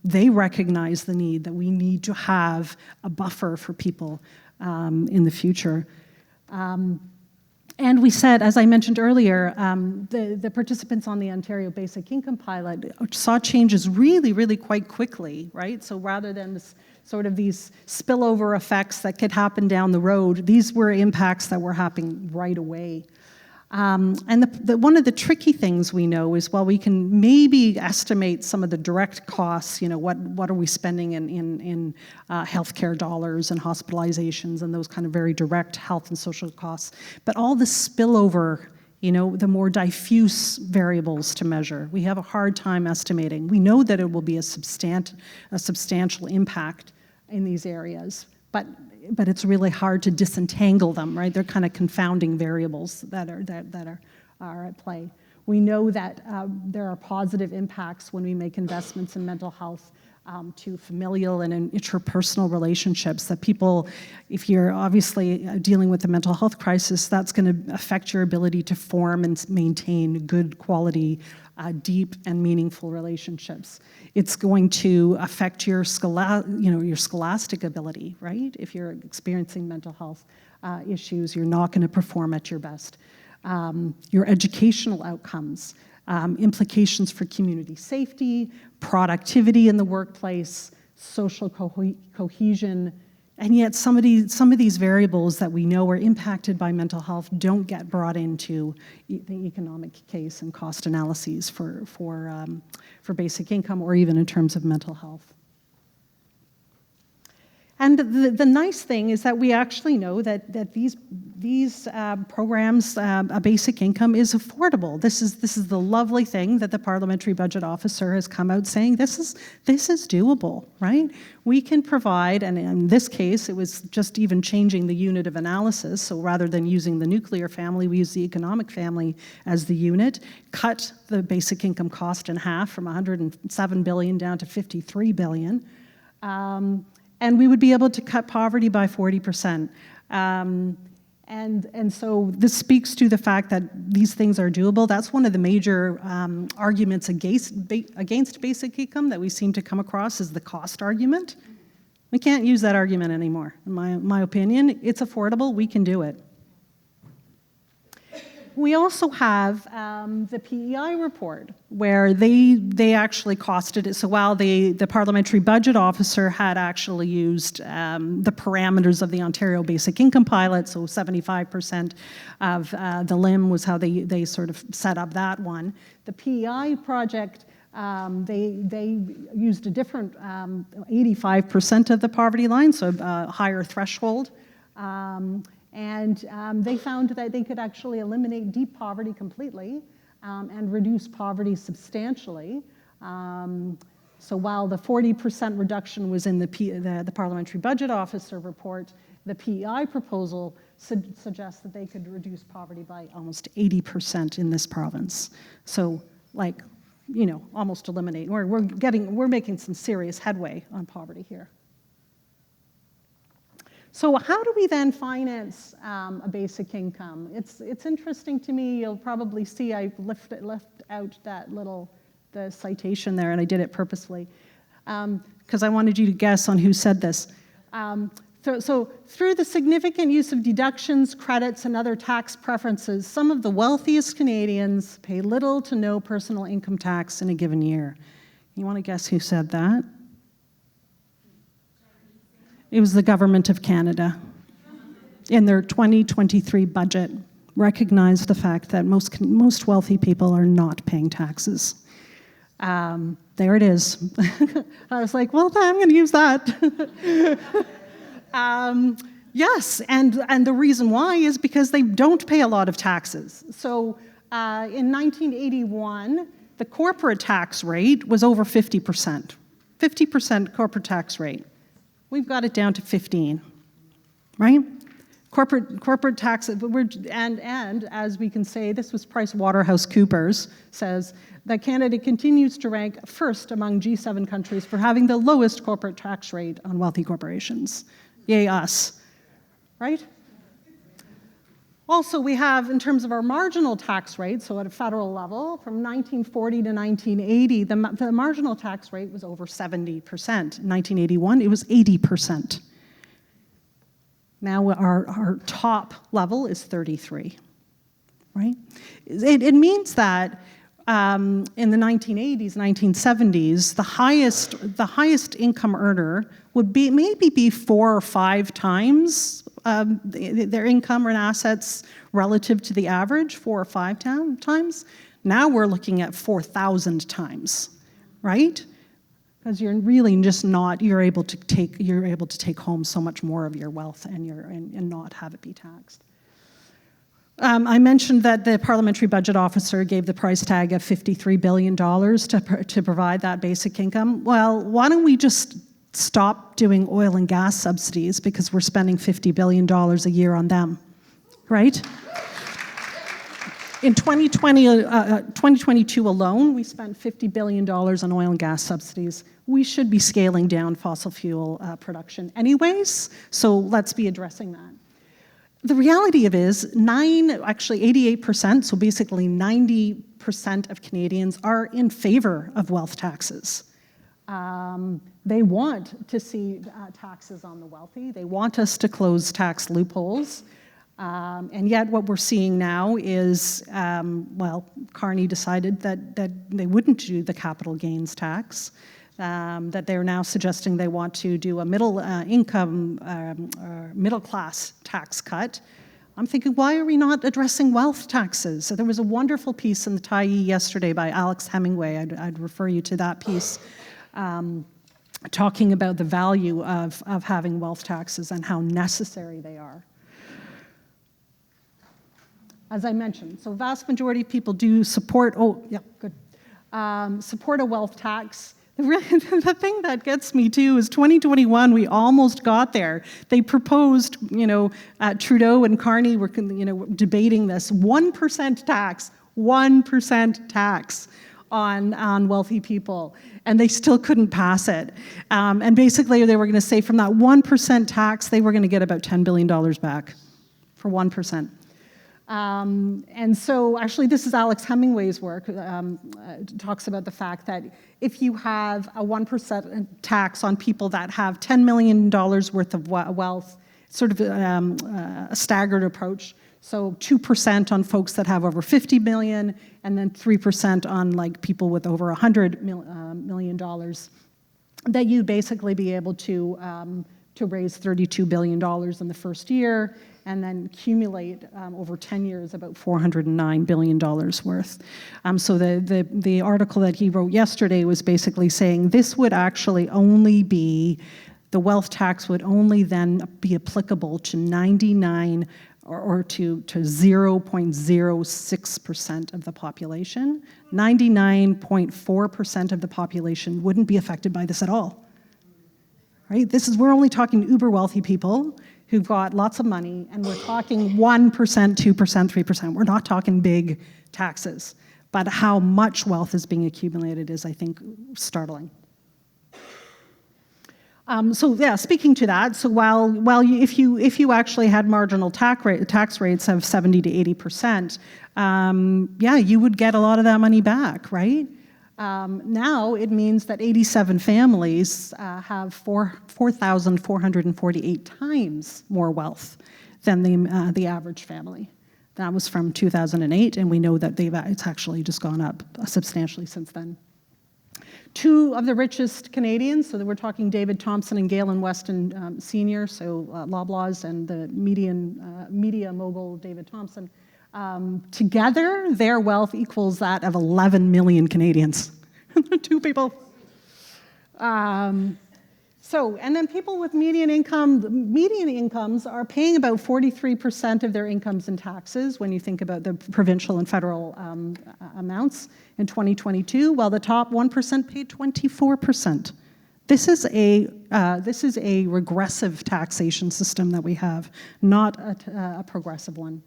They recognize the need that we need to have a buffer for people in the future. And we said, as I mentioned earlier, the participants on the Ontario Basic Income Pilot saw changes really, really quite quickly, right? So rather than this, sort of these spillover effects that could happen down the road, these were impacts that were happening right away. And one of the tricky things we know is, while we can maybe estimate some of the direct costs, what are we spending in healthcare dollars and hospitalizations and those kind of very direct health and social costs, but all the spillover, the more diffuse variables to measure, we have a hard time estimating. We know that it will be a substantial impact in these areas, but it's really hard to disentangle them, right? They're kind of confounding variables that are at play. We know that there are positive impacts when we make investments in mental health to familial and interpersonal relationships, that people, if you're obviously dealing with a mental health crisis, that's going to affect your ability to form and maintain good quality, deep and meaningful relationships. It's going to affect your scholastic ability, right? If you're experiencing mental health issues, you're not going to perform at your best. Your educational outcomes, implications for community safety, productivity in the workplace, social cohesion, and yet some of these variables that we know are impacted by mental health don't get brought into the economic case and cost analyses for basic income, or even in terms of mental health. And the nice thing is that we actually know that these programs, a basic income is affordable. This is the lovely thing that the Parliamentary Budget Officer has come out saying, this is doable, right? We can provide, and in this case, it was just even changing the unit of analysis. So rather than using the nuclear family, we use the economic family as the unit, cut the basic income cost in half from $107 billion down to $53 billion. And we would be able to cut poverty by 40%. And so this speaks to the fact that these things are doable. That's one of the major arguments against basic income that we seem to come across is the cost argument. We can't use that argument anymore, in my opinion. It's affordable, we can do it. We also have the PEI report, where they actually costed it. So while the Parliamentary Budget Officer had actually used the parameters of the Ontario Basic Income Pilot, so 75% of the LIM was how they sort of set up that one. The PEI project, they used a different 85% of the poverty line, so a higher threshold. And they found that they could actually eliminate deep poverty completely and reduce poverty substantially. So while the 40% reduction was in the Parliamentary Budget Officer report, the PEI proposal suggests that they could reduce poverty by almost 80% in this province. So, like, you know, almost eliminate. We're making some serious headway on poverty here. So how do we then finance a basic income? It's interesting to me. You'll probably see I left out the citation there, and I did it purposely because I wanted you to guess on who said this. So through the significant use of deductions, credits, and other tax preferences, some of the wealthiest Canadians pay little to no personal income tax in a given year. You want to guess who said that? It was the Government of Canada. In their 2023 budget, recognized the fact that most wealthy people are not paying taxes. There it is. I was like, well, I'm going to use that. Yes, and the reason why is because they don't pay a lot of taxes. So in 1981, the corporate tax rate was over 50%. 50% corporate tax rate. We've got it down to 15, right? Corporate tax, and as we can say, this was PricewaterhouseCoopers, says that Canada continues to rank first among G7 countries for having the lowest corporate tax rate on wealthy corporations. Yay us, right? Also, we have, in terms of our marginal tax rate, so at a federal level, from 1940 to 1980, the marginal tax rate was over 70%. In 1981, it was 80%. Now our top level is 33, right? It means that in the 1980s, 1970s, the highest income earner would maybe be 4 or 5 times their income and assets relative to the average, 4 or 5 times. Now we're looking at 4,000 times, right? Because you're really just not, you're able to take home so much more of your wealth and not have it be taxed. I mentioned that the Parliamentary Budget Officer gave the price tag of $53 billion to provide that basic income. Well, why don't we just stop doing oil and gas subsidies because we're spending $50 billion a year on them, right? In 2022 alone, we spent $50 billion on oil and gas subsidies. We should be scaling down fossil fuel production anyways, so let's be addressing that. The reality of it is, 88%, so basically 90% of Canadians are in favor of wealth taxes. They want to see taxes on the wealthy. They want us to close tax loopholes. And yet what we're seeing now is, Carney decided that they wouldn't do the capital gains tax, that they're now suggesting they want to do a middle class tax cut. I'm thinking, why are we not addressing wealth taxes? So there was a wonderful piece in the Tyee yesterday by Alex Hemingway. I'd refer you to that piece. talking about the value of having wealth taxes and how necessary they are. As I mentioned, so vast majority of people do support, support a wealth tax. The thing that gets me too is 2021, we almost got there. They proposed, Trudeau and Carney were, debating this 1% tax, 1% tax on wealthy people, and they still couldn't pass it. And basically, they were going to say from that 1% tax, they were going to get about $10 billion back for 1%. And so actually this is Alex Hemingway's work, talks about the fact that if you have a 1% tax on people that have $10 million worth of wealth, sort of a staggered approach, so 2% on folks that have over 50 million, and then 3% on like people with over $100 million, that you'd basically be able to raise $32 billion in the first year, and then accumulate over 10 years about $409 billion worth. So the article that he wrote yesterday was basically saying this would actually only be, the wealth tax would only then be applicable to 99 or to 0.06% of the population. 99.4% of the population wouldn't be affected by this at all. Right? We're only talking uber wealthy people who've got lots of money, and we're talking 1%, 2%, 3%. We're not talking big taxes. But how much wealth is being accumulated is, I think, startling. Speaking to that, so if you actually had marginal tax rates of 70 to 80%, you would get a lot of that money back, right? Now it means that 87 families have 4,448 times more wealth than the average family. That was from 2008, and we know that it's actually just gone up substantially since then. Two of the richest Canadians, so we're talking David Thompson and Galen Weston Sr., so Loblaws and the media mogul David Thompson, together their wealth equals that of 11 million Canadians. Two people. And then people with median incomes are paying about 43% of their incomes in taxes when you think about the provincial and federal amounts in 2022, while the top 1% paid 24%. This is a regressive taxation system that we have, not a progressive one.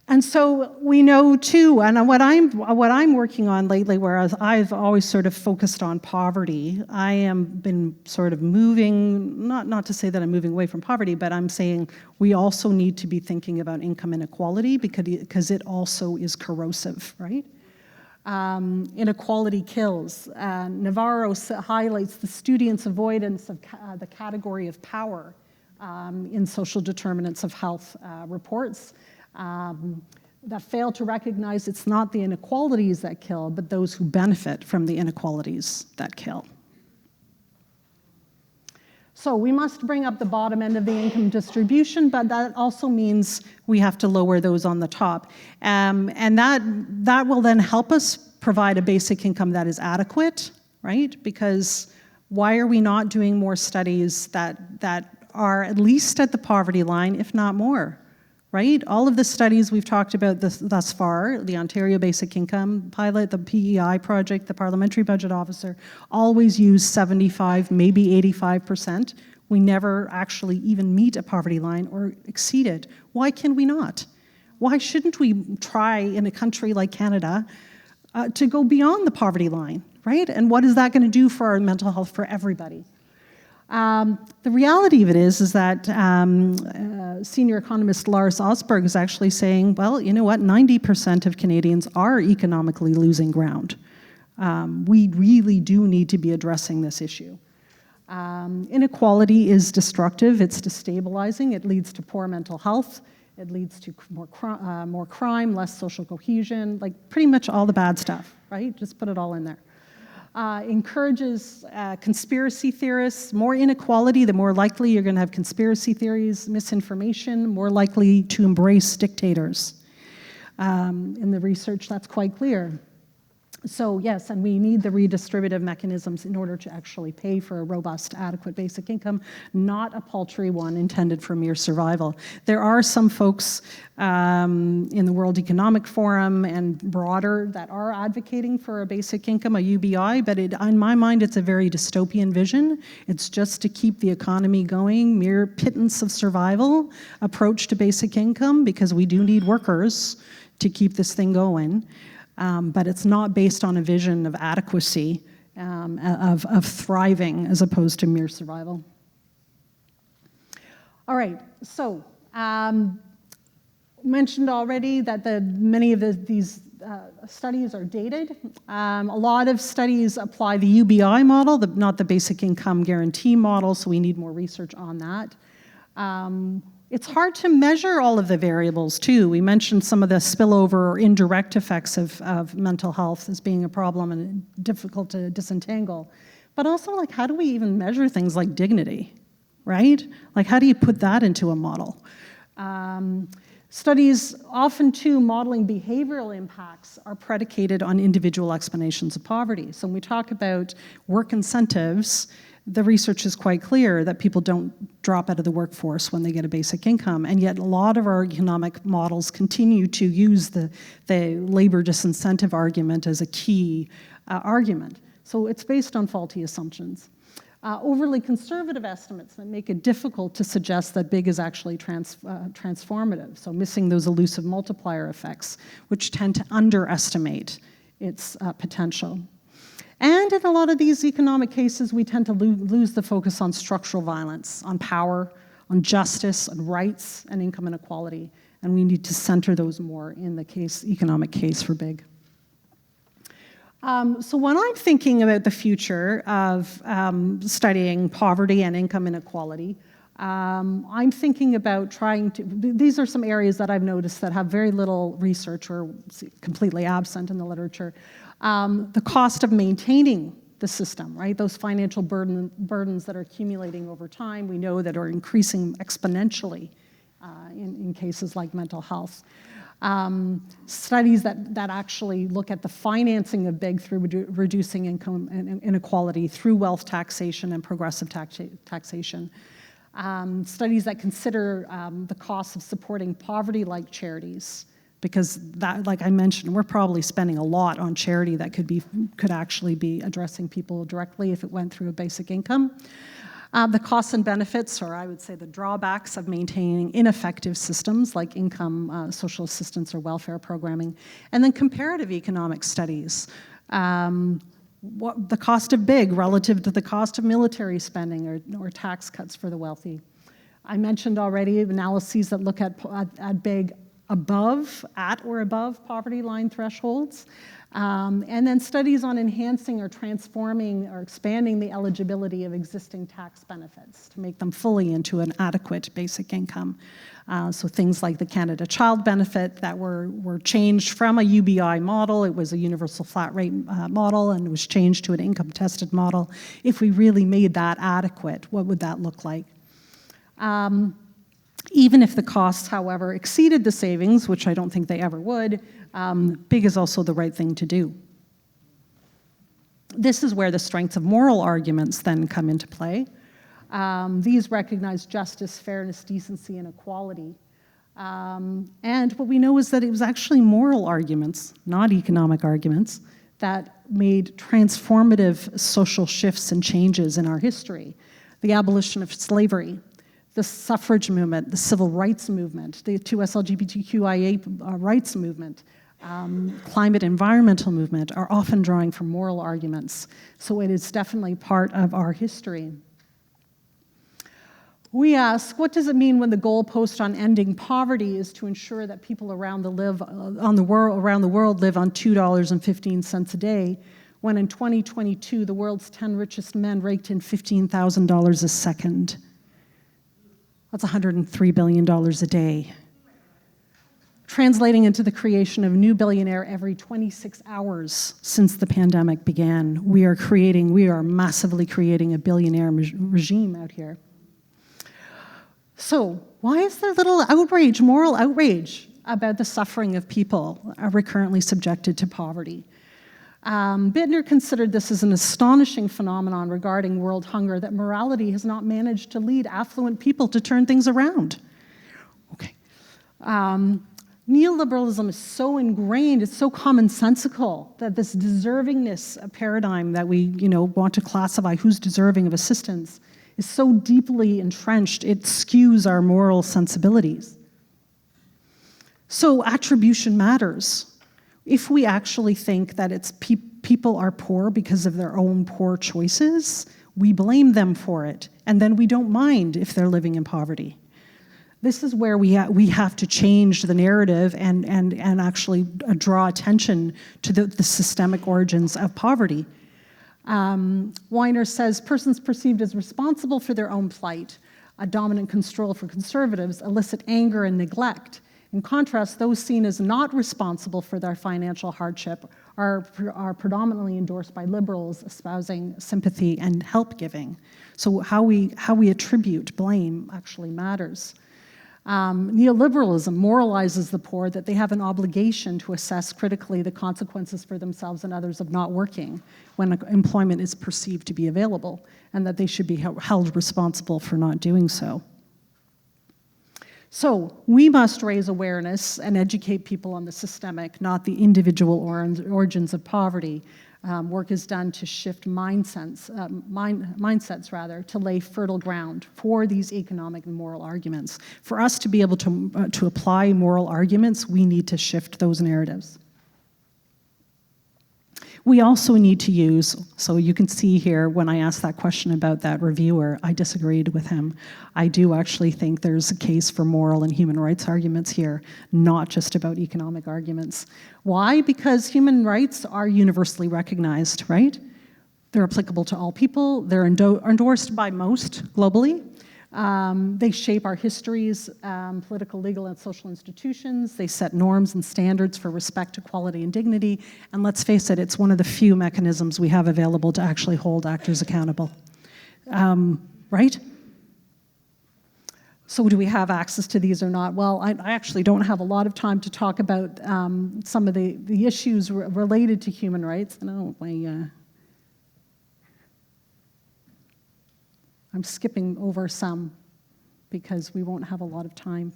And so we know too, and what I'm working on lately, whereas I've always sort of focused on poverty, I am been sort of moving, not to say that I'm moving away from poverty, but I'm saying we also need to be thinking about income inequality because it also is corrosive, right? Inequality kills. Navarro highlights the student's avoidance of the category of power in social determinants of health reports. That fail to recognize it's not the inequalities that kill, but those who benefit from the inequalities that kill. So we must bring up the bottom end of the income distribution, but that also means we have to lower those on the top. And that will then help us provide a basic income that is adequate, right? Because why are we not doing more studies that are at least at the poverty line, if not more? Right? All of the studies we've talked about thus far, the Ontario Basic Income Pilot, the PEI project, the Parliamentary Budget Officer, always use 75, maybe 85%. We never actually even meet a poverty line or exceed it. Why can we not? Why shouldn't we try in a country like Canada to go beyond the poverty line, right? And what is that going to do for our mental health for everybody? The reality of it is that senior economist Lars Osberg is actually saying, well, you know what, 90% of Canadians are economically losing ground. We really do need to be addressing this issue. Inequality is destructive, it's destabilizing, it leads to poor mental health, it leads to more crime, less social cohesion, like pretty much all the bad stuff, right? Just put it all in there. Encourages conspiracy theorists. More inequality, the more likely you're going to have conspiracy theories, misinformation, more likely to embrace dictators. In the research, that's quite clear. So yes, and we need the redistributive mechanisms in order to actually pay for a robust, adequate basic income, not a paltry one intended for mere survival. There are some folks in the World Economic Forum and broader that are advocating for a basic income, a UBI, but in my mind, it's a very dystopian vision. It's just to keep the economy going, mere pittance of survival approach to basic income, because we do need workers to keep this thing going. But it's not based on a vision of adequacy, of thriving as opposed to mere survival. All right, so mentioned already that many of these studies are dated. A lot of studies apply the UBI model, not the basic income guarantee model, so we need more research on that. It's hard to measure all of the variables, too. We mentioned some of the spillover or indirect effects of mental health as being a problem and difficult to disentangle. But also, like, how do we even measure things like dignity, right? Like, how do you put that into a model? Studies, often too, modeling behavioral impacts are predicated on individual explanations of poverty. So when we talk about work incentives, the research is quite clear that people don't drop out of the workforce when they get a basic income, and yet a lot of our economic models continue to use the labor disincentive argument as a key argument. So it's based on faulty assumptions. Overly conservative estimates that make it difficult to suggest that big is actually transformative, so missing those elusive multiplier effects, which tend to underestimate its potential. And in a lot of these economic cases, we tend to lose the focus on structural violence, on power, on justice, on rights, and income inequality. And we need to center those more in the economic case for big. So when I'm thinking about the future of studying poverty and income inequality, I'm thinking about these are some areas that I've noticed that have very little research or completely absent in the literature. The cost of maintaining the system, right? Those financial burdens that are accumulating over time, we know that are increasing exponentially in cases like mental health. Studies that actually look at the financing of big through reducing income inequality through wealth taxation and progressive taxation. Studies that consider the cost of supporting poverty-like charities, because that, like I mentioned, we're probably spending a lot on charity that could actually be addressing people directly if it went through a basic income. The costs and benefits, or I would say the drawbacks of maintaining ineffective systems like income, social assistance, or welfare programming, and then comparative economic studies. What the cost of big relative to the cost of military spending or tax cuts for the wealthy. I mentioned already analyses that look at big at or above poverty line thresholds. And then studies on enhancing or transforming or expanding the eligibility of existing tax benefits to make them fully into an adequate basic income. So things like the Canada Child Benefit that were changed from a UBI model. It was a universal flat rate model, and it was changed to an income tested model. If we really made that adequate, what would that look like? Even if the costs, however, exceeded the savings, which I don't think they ever would, big is also the right thing to do. This is where the strengths of moral arguments then come into play. These recognize justice, fairness, decency, and equality. And what we know is that it was actually moral arguments, not economic arguments, that made transformative social shifts and changes in our history. The abolition of slavery, the suffrage movement, the civil rights movement, the 2S LGBTQIA rights movement, climate environmental movement are often drawing from moral arguments. So it is definitely part of our history. We ask, what does it mean when the goalpost on ending poverty is to ensure that people around the world live on $2.15 a day, when in 2022 the world's 10 richest men raked in $15,000 a second? That's $103 billion a day. Translating into the creation of a new billionaire every 26 hours since the pandemic began. We are massively creating a billionaire regime out here. So why is there little outrage, moral outrage, about the suffering of people recurrently subjected to poverty? Bittner considered this as an astonishing phenomenon regarding world hunger, that morality has not managed to lead affluent people to turn things around. Okay. Neoliberalism is so ingrained, it's so commonsensical, that this deservingness paradigm that we want to classify who's deserving of assistance is so deeply entrenched, it skews our moral sensibilities. So attribution matters. If we actually think that it's people are poor because of their own poor choices, we blame them for it, and then we don't mind if they're living in poverty. This is where we have to change the narrative and actually draw attention to the systemic origins of poverty. Weiner says, persons perceived as responsible for their own plight, a dominant control for conservatives, elicit anger and neglect. In contrast, those seen as not responsible for their financial hardship are predominantly endorsed by liberals espousing sympathy and help giving. So how we attribute blame actually matters. Neoliberalism moralizes the poor that they have an obligation to assess critically the consequences for themselves and others of not working when employment is perceived to be available, and that they should be held responsible for not doing so. So we must raise awareness and educate people on the systemic, not the individual origins of poverty. Work is done to shift mindsets to lay fertile ground for these economic and moral arguments. For us to be able to apply moral arguments, we need to shift those narratives. We also need to use, so you can see here when I asked that question about that reviewer, I disagreed with him. I do actually think there's a case for moral and human rights arguments here, not just about economic arguments. Why? Because human rights are universally recognized, right? They're applicable to all people. They're endorsed by most globally. They shape our histories, political, legal, and social institutions. They set norms and standards for respect, equality, and dignity. And let's face it, it's one of the few mechanisms we have available to actually hold actors accountable. Right? So do we have access to these or not? Well, I actually don't have a lot of time to talk about some of the issues related to human rights. I'm skipping over some because we won't have a lot of time.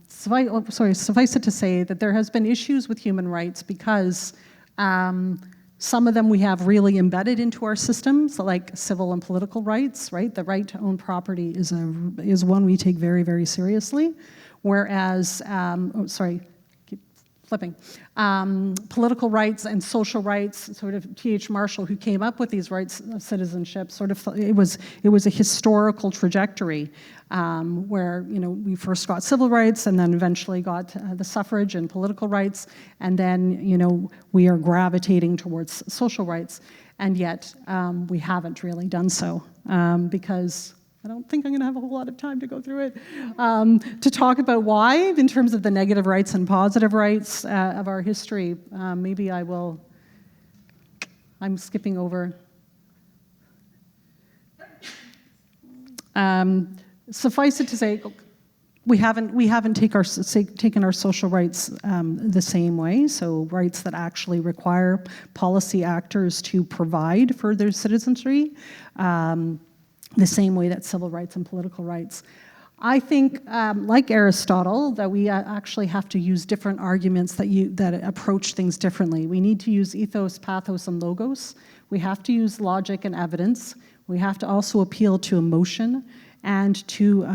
Suffice it to say that there has been issues with human rights because some of them we have really embedded into our systems, like civil and political rights, right? The right to own property is one we take very, very seriously, whereas, political rights and social rights, sort of T.H. Marshall, who came up with these rights of citizenship, it was a historical trajectory where we first got civil rights and then eventually got the suffrage and political rights, and then we are gravitating towards social rights, and yet we haven't really done so because I don't think I'm going to have a whole lot of time to go through it, to talk about why, in terms of the negative rights and positive rights of our history. Maybe I will, I'm skipping over. Suffice it to say, we haven't taken our social rights the same way, so rights that actually require policy actors to provide for their citizenry, the same way that civil rights and political rights. I think, like Aristotle, that we actually have to use different arguments that approach things differently. We need to use ethos, pathos, and logos. We have to use logic and evidence. We have to also appeal to emotion and to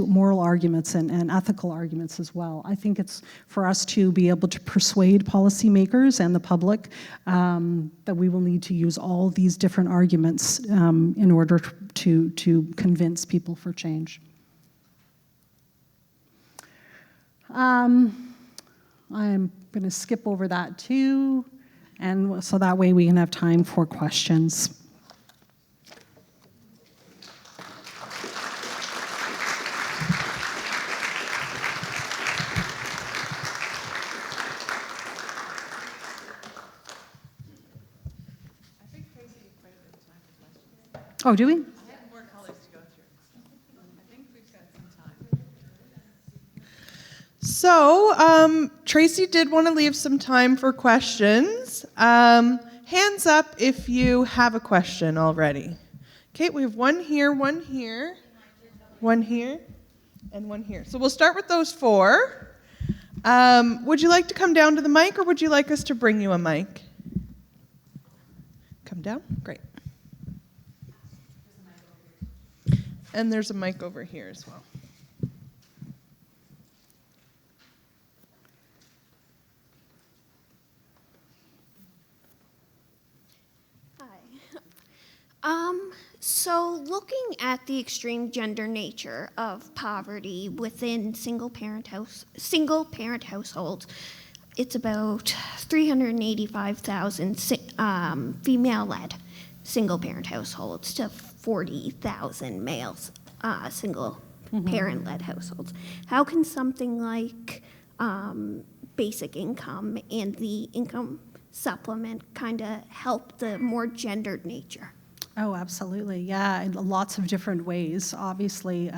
moral arguments and ethical arguments as well. I think it's for us to be able to persuade policymakers and the public that we will need to use all these different arguments in order to convince people for change. I'm going to skip over that too, and so that way we can have time for questions. Oh, do we? I have more colors to go through. I think we've got some time. So, Tracy did want to leave some time for questions. Hands up if you have a question already. Okay, we have one here, one here, one here, and one here. So we'll start with those four. Would you like to come down to the mic, or would you like us to bring you a mic? Come down? Great. And there's a mic over here as well. So looking at the extreme gender nature of poverty within single parent households, it's about 385,000 female-led single parent households to 40,000 males single parent-led households. How can something like basic income and the income supplement kind of help the more gendered nature? Oh, absolutely. Yeah, in lots of different ways. Obviously,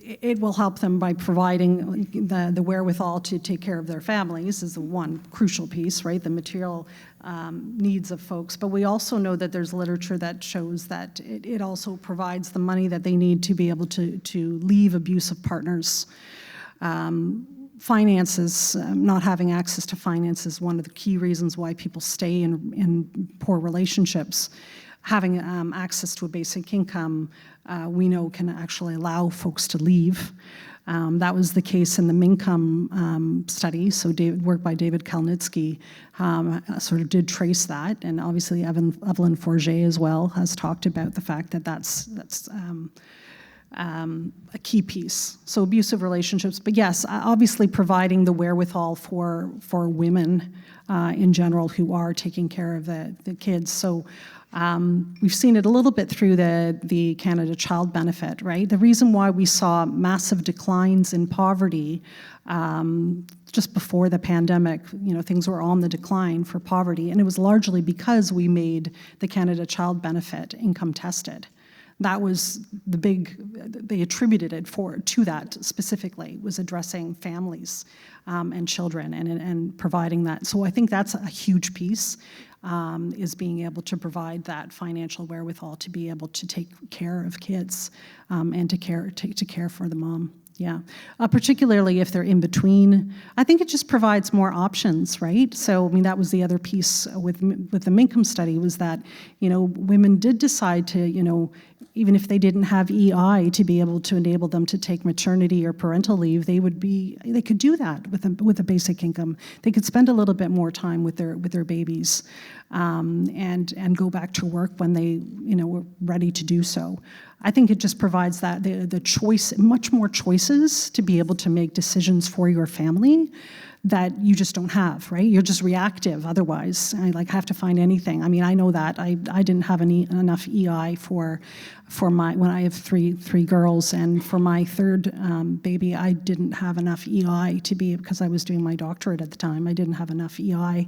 it will help them by providing the wherewithal to take care of their families is the one crucial piece, right? The material needs of folks. But we also know that there's literature that shows that it also provides the money that they need to be able to leave abusive partners. Finances, not having access to finance is one of the key reasons why people stay in poor relationships. Having access to a basic income, we know can actually allow folks to leave. That was the case in the Mincome study. So work by David Kalnitsky sort of did trace that, and obviously Evelyn Forget as well has talked about the fact that that's a key piece. So abusive relationships, but yes, obviously providing the wherewithal for women in general who are taking care of the kids. So we've seen it a little bit through the Canada Child Benefit, right? The reason why we saw massive declines in poverty just before the pandemic, things were on the decline for poverty, and it was largely because we made the Canada Child Benefit income tested. That was they attributed it to that specifically, was addressing families and children and providing that. So I think that's a huge piece, is being able to provide that financial wherewithal to be able to take care of kids and to care for the mom. Yeah, particularly if they're in between. I think it just provides more options, right? So, that was the other piece with the Mincome study, was that, women did decide to, even if they didn't have EI to be able to enable them to take maternity or parental leave, they could do that with a basic income. They could spend a little bit more time with their babies, and go back to work when they, were ready to do so. I think it just provides that the choice, much more choices to be able to make decisions for your family that you just don't have, right? You're just reactive otherwise. I have to find anything. I know that I didn't have enough EI for when I have three girls, and for my third baby, I didn't have enough EI because I was doing my doctorate at the time. I didn't have enough EI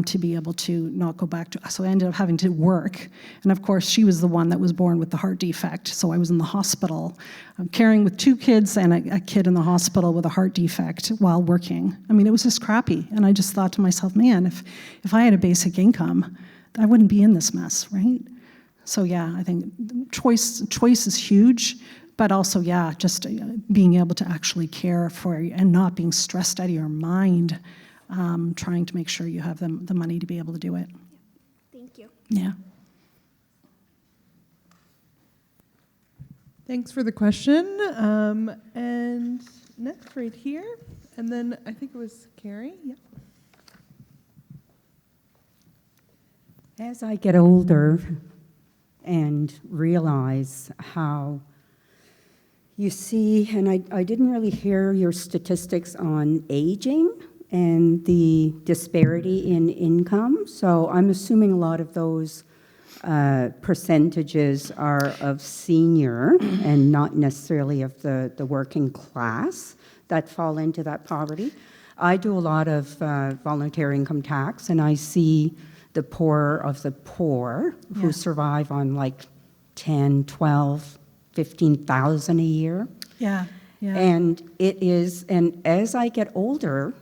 to be able to not go back to, so I ended up having to work. And of course, she was the one that was born with the heart defect, so I was in the hospital, caring with two kids and a kid in the hospital with a heart defect while working. It was just crappy. And I just thought to myself, man, if I had a basic income, I wouldn't be in this mess, right? So yeah, I think choice is huge, but also, yeah, just being able to actually care for and not being stressed out of your mind, trying to make sure you have the money to be able to do it. Thank you. Yeah. Thanks for the question. And next, right here, and then I think it was Carrie. Yeah. As I get older and realize how you see, and I didn't really hear your statistics on aging and the disparity in income, so I'm assuming a lot of those percentages are of senior and not necessarily of the working class that fall into that poverty. I do a lot of voluntary income tax, and I see the poor of the poor who survive on like 10, 12, 15,000 a year. Yeah. Yeah. And it is, and as I get older,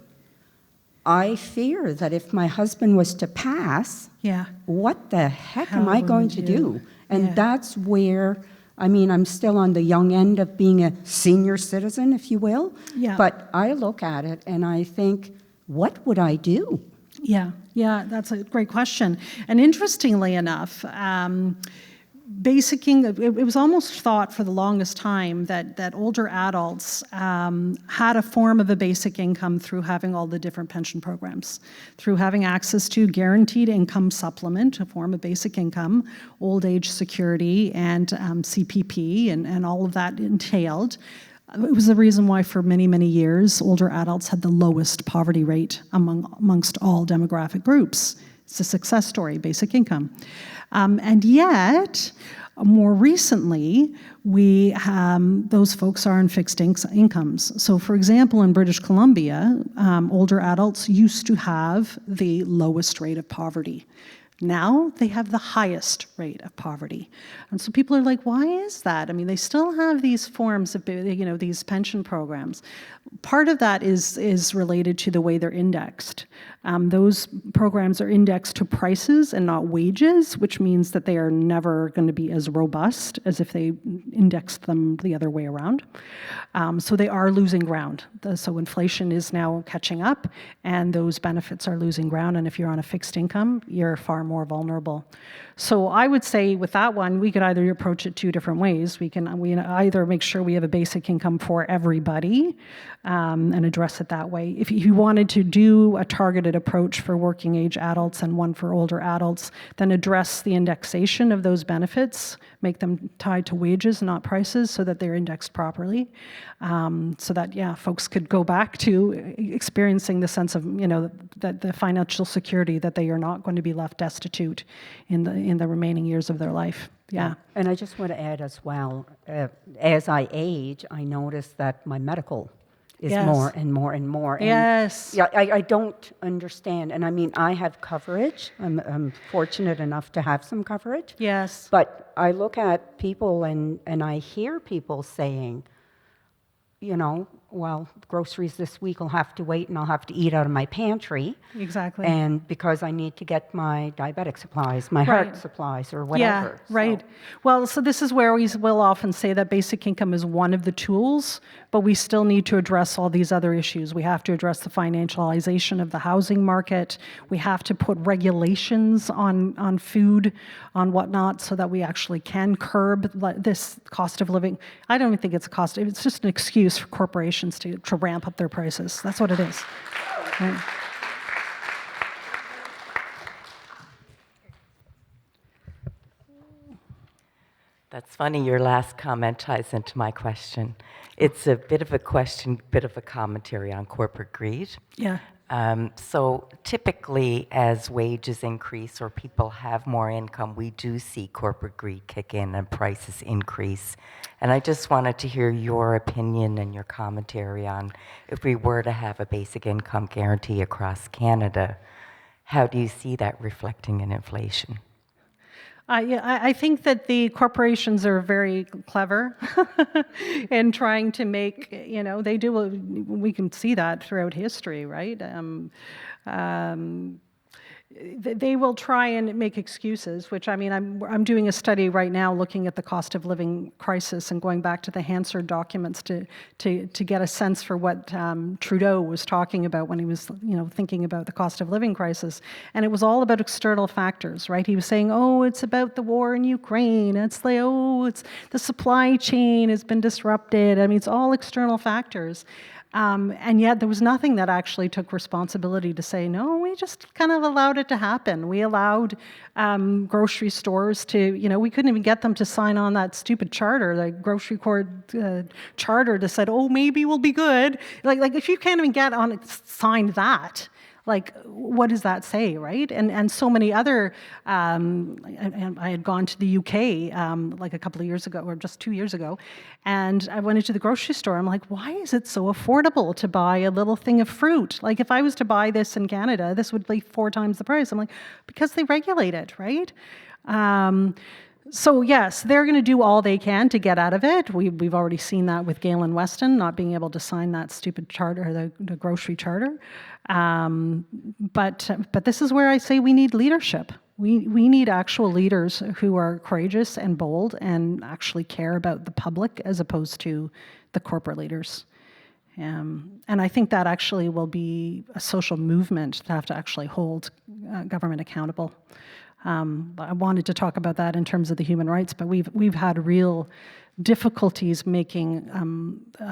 I fear that if my husband was to pass, Yeah. what the heck am How I going would to you- do? And Yeah. that's where, I mean, I'm still on the young end of being a senior citizen, if you will. Yeah. But I look at it and I think, what would I do? Yeah, that's a great question. And interestingly enough, it was almost thought for the longest time that older adults had a form of a basic income through having all the different pension programs, through having access to guaranteed income supplement, a form of basic income, old age security, and CPP, and all of that entailed. It was the reason why for many, many years, older adults had the lowest poverty rate amongst all demographic groups. It's a success story, basic income. And yet, more recently, those folks are on fixed incomes. So for example, in British Columbia, older adults used to have the lowest rate of poverty. Now they have the highest rate of poverty. And so people are like, why is that? I mean, they still have these forms of, these pension programs. Part of that is related to the way they're indexed. Those programs are indexed to prices and not wages, which means that they are never going to be as robust as if they indexed them the other way around. So they are losing ground. So inflation is now catching up, and those benefits are losing ground. And if you're on a fixed income, you're far more vulnerable. So I would say with that one, we could either approach it two different ways. We either make sure we have a basic income for everybody and address it that way. If you wanted to do a targeted approach for working age adults and one for older adults, then address the indexation of those benefits, make them tied to wages, not prices, so that they're indexed properly, so that, folks could go back to experiencing the sense of, that the financial security that they are not going to be left destitute in the remaining years of their life. Yeah. And I just want to add as well, as I age, I notice that my medical is Yes. more and more and more. And Yes. Yeah, I don't understand. And I mean, I have coverage. I'm fortunate enough to have some coverage. Yes. But I look at people and I hear people saying, well, groceries this week will have to wait and I'll have to eat out of my pantry. Exactly. And because I need to get my diabetic supplies, my heart Right. supplies, or whatever. Yeah, right. Well, so this is where we will often say that basic income is one of the tools, but we still need to address all these other issues. We have to address the financialization of the housing market. We have to put regulations on food, on whatnot, so that we actually can curb this cost of living. I don't even think it's a cost. It's just an excuse for corporations to ramp up their prices. That's what it is. Right. That's funny, your last comment ties into my question. It's a bit of a question, bit of a commentary on corporate greed. Yeah. So typically, as wages increase or people have more income, we do see corporate greed kick in and prices increase. And I just wanted to hear your opinion and your commentary on if we were to have a basic income guarantee across Canada, how do you see that reflecting in inflation? I think that the corporations are very clever in trying to make, they do, we can see that throughout history, right? They will try and make excuses, which I mean, I'm doing a study right now looking at the cost of living crisis and going back to the Hansard documents to get a sense for what Trudeau was talking about when he was, thinking about the cost of living crisis. And it was all about external factors, right? He was saying, oh, it's about the war in Ukraine. It's like, oh, it's the supply chain has been disrupted. I mean, it's all external factors. And yet there was nothing that actually took responsibility to say, no, we just kind of allowed it to happen. We allowed grocery stores to, we couldn't even get them to sign on that stupid charter, the grocery court charter that said, oh, maybe we'll be good. Like if you can't even get on it, sign that. Like, what does that say, right? And so many other, and I had gone to the UK like a couple of years ago, or just 2 years ago, and I went into the grocery store. I'm like, why is it so affordable to buy a little thing of fruit? Like, if I was to buy this in Canada, this would be 4 times the price. I'm like, because they regulate it, right? So yes, they're going to do all they can to get out of it. We've already seen that with Galen Weston not being able to sign that stupid charter, the grocery charter. But this is where I say we need leadership. We need actual leaders who are courageous and bold and actually care about the public as opposed to the corporate leaders. And I think that actually will be a social movement to have to actually hold government accountable. I wanted to talk about that in terms of the human rights, but we've had real difficulties making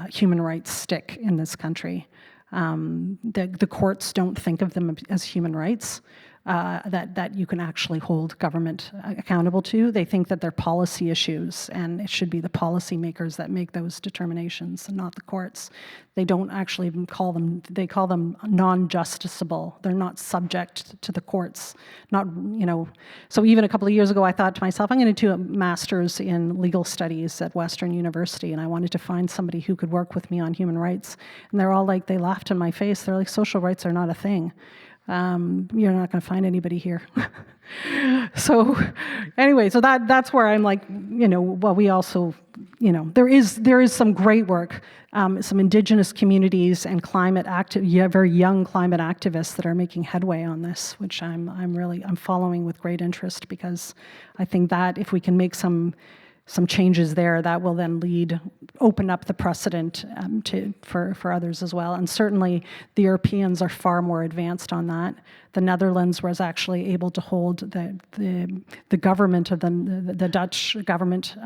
human rights stick in this country. The courts don't think of them as human rights that you can actually hold government accountable to. They think that they're policy issues, and it should be the policymakers that make those determinations, and not the courts. They don't actually even call them. They call them non-justiciable. They're not subject to the courts. Not, you know. So even a couple of years ago, I thought to myself, I'm going to do a master's in legal studies at Western University, and I wanted to find somebody who could work with me on human rights. And they're all like, they laughed in my face. They're like, social rights are not a thing. You're not going to find anybody here. So anyway, so that's where I'm like, you know, well, we also, you know, there is some great work, some indigenous communities and very young climate activists that are making headway on this, which I'm following with great interest, because I think that if we can make some changes there, that will then open up the precedent for others as well. And certainly the Europeans are far more advanced on that. The Netherlands was actually able to hold the government of the Dutch government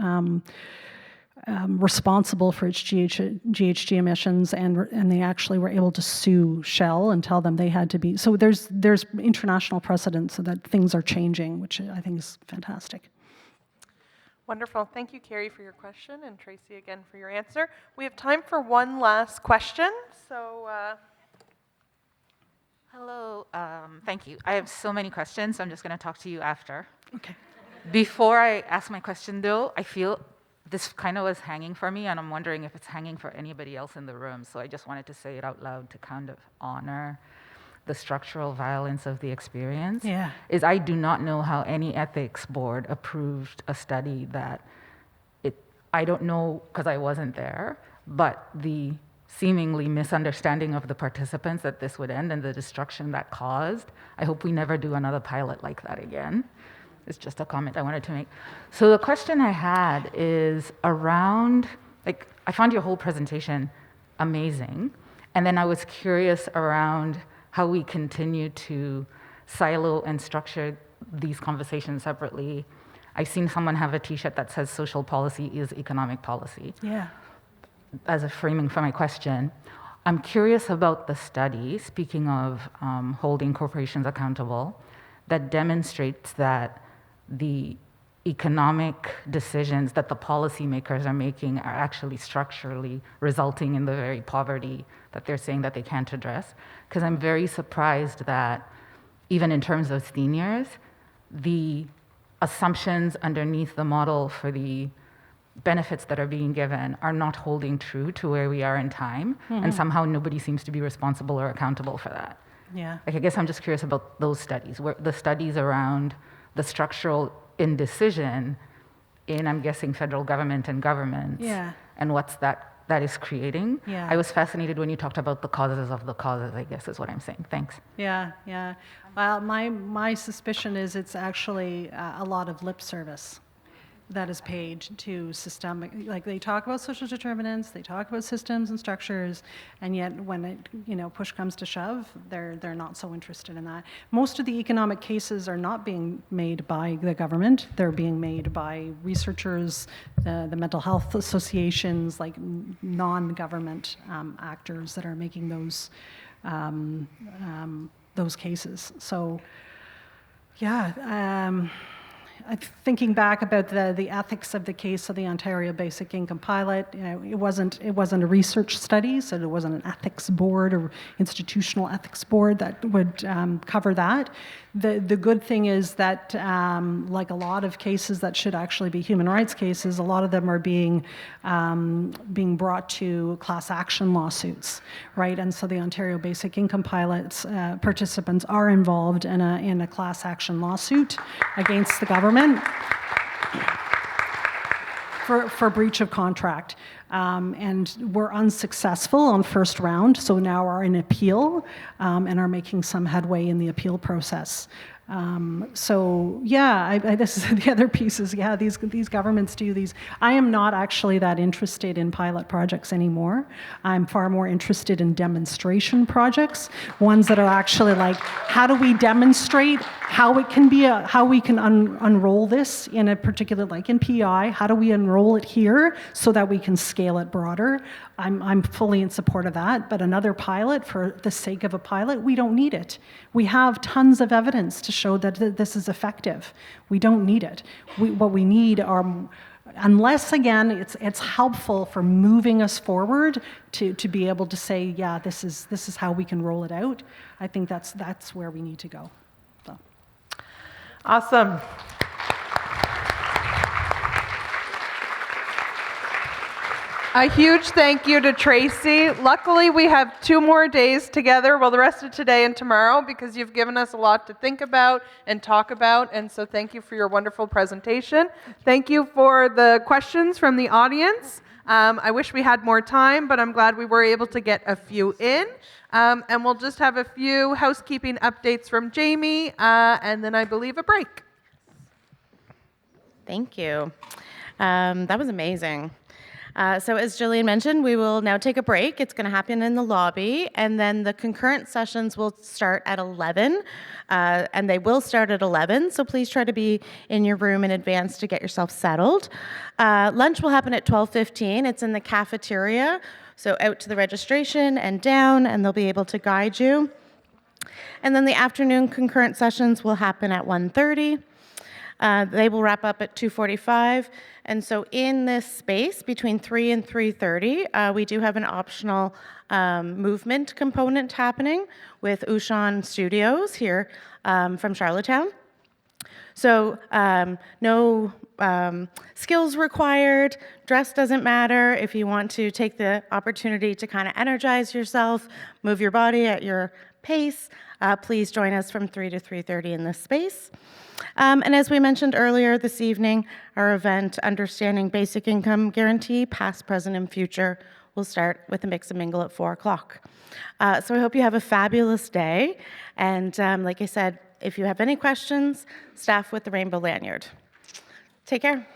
responsible for its GHG emissions, and they actually were able to sue Shell and tell them they had to be. So there's international precedent so that things are changing, which I think is fantastic. Wonderful. Thank you, Carrie, for your question, and Tracy again for your answer. We have time for one last question. So, Hello. Thank you. I have so many questions, so I'm just going to talk to you after. Okay. Before I ask my question, though, I feel this kind of was hanging for me, and I'm wondering if it's hanging for anybody else in the room. So I just wanted to say it out loud to kind of honor the structural violence of the experience. Yeah. Is I do not know how any ethics board approved a study that I don't know because I wasn't there, but the seemingly misunderstanding of the participants that this would end and the destruction that caused. I hope we never do another pilot like that again. It's just a comment I wanted to make. So the question I had is around, like, I found your whole presentation amazing, and then I was curious around how we continue to silo and structure these conversations separately. I've seen someone have a t-shirt that says social policy is economic policy. Yeah. As a framing for my question, I'm curious about the study, speaking of holding corporations accountable, that demonstrates that the economic decisions that the policymakers are making are actually structurally resulting in the very poverty that they're saying that they can't address. Because I'm very surprised that even in terms of seniors, the assumptions underneath the model for the benefits that are being given are not holding true to where we are in time, and somehow nobody seems to be responsible or accountable for that. Yeah. Like, I guess I'm just curious about those studies, where the studies around the structural indecision in, I'm guessing, federal government and governments, Yeah. and what's that is creating. Yeah. I was fascinated when you talked about the causes of the causes, I guess is what I'm saying. Thanks. Yeah, yeah. Well, my suspicion is it's actually a lot of lip service that is paid to systemic, like they talk about social determinants, they talk about systems and structures, and yet when it, push comes to shove, they're not so interested in that. Most of the economic cases are not being made by the government, they're being made by researchers, the mental health associations, like non-government actors that are making those cases. So, yeah. Thinking back about the ethics of the case of the Ontario Basic Income Pilot, it wasn't a research study, so there wasn't an ethics board or institutional ethics board that would cover that. The good thing is that, like a lot of cases that should actually be human rights cases, a lot of them are being brought to class action lawsuits, right? And so the Ontario Basic Income Pilot's participants are involved in a class action lawsuit against the government. for breach of contract. And we're unsuccessful on first round, so now are in appeal and are making some headway in the appeal process. So yeah, this is the other pieces. Yeah, these governments do these. I am not actually that interested in pilot projects anymore. I'm far more interested in demonstration projects, ones that are actually like, how do we demonstrate how it can be how we can unroll this in a particular, like in PI, how do we unroll it here so that we can scale it broader? I'm fully in support of that, but another pilot for the sake of a pilot, we don't need it. We have tons of evidence to show that this is effective. We don't need it. What we need are, unless again, it's helpful for moving us forward to be able to say, yeah, this is how we can roll it out. I think that's where we need to go. So. Awesome. A huge thank you to Tracy. Luckily, we have 2 more days together, well, the rest of today and tomorrow, because you've given us a lot to think about and talk about, and so thank you for your wonderful presentation. Thank you for the questions from the audience. I wish we had more time, but I'm glad we were able to get a few in. And we'll just have a few housekeeping updates from Jamie, and then I believe a break. Thank you. That was amazing. So as Jillian mentioned, we will now take a break. It's going to happen in the lobby, and then the concurrent sessions will start at 11, and they will start at 11, so please try to be in your room in advance to get yourself settled. Lunch will happen at 12:15. It's in the cafeteria, so out to the registration and down, and they'll be able to guide you. And then the afternoon concurrent sessions will happen at 1:30. They will wrap up at 2:45. And so in this space between 3 and 3:30, we do have an optional movement component happening with Ushan Studios here from Charlottetown. So no skills required, dress doesn't matter. If you want to take the opportunity to kind of energize yourself, move your body at your pace, please join us from 3 to 3:30 in this space. And as we mentioned earlier this evening, our event, Understanding Basic Income Guarantee, Past, Present, and Future, will start with a mix and mingle at 4 o'clock. So I hope you have a fabulous day. And like I said, if you have any questions, staff with the Rainbow Lanyard. Take care.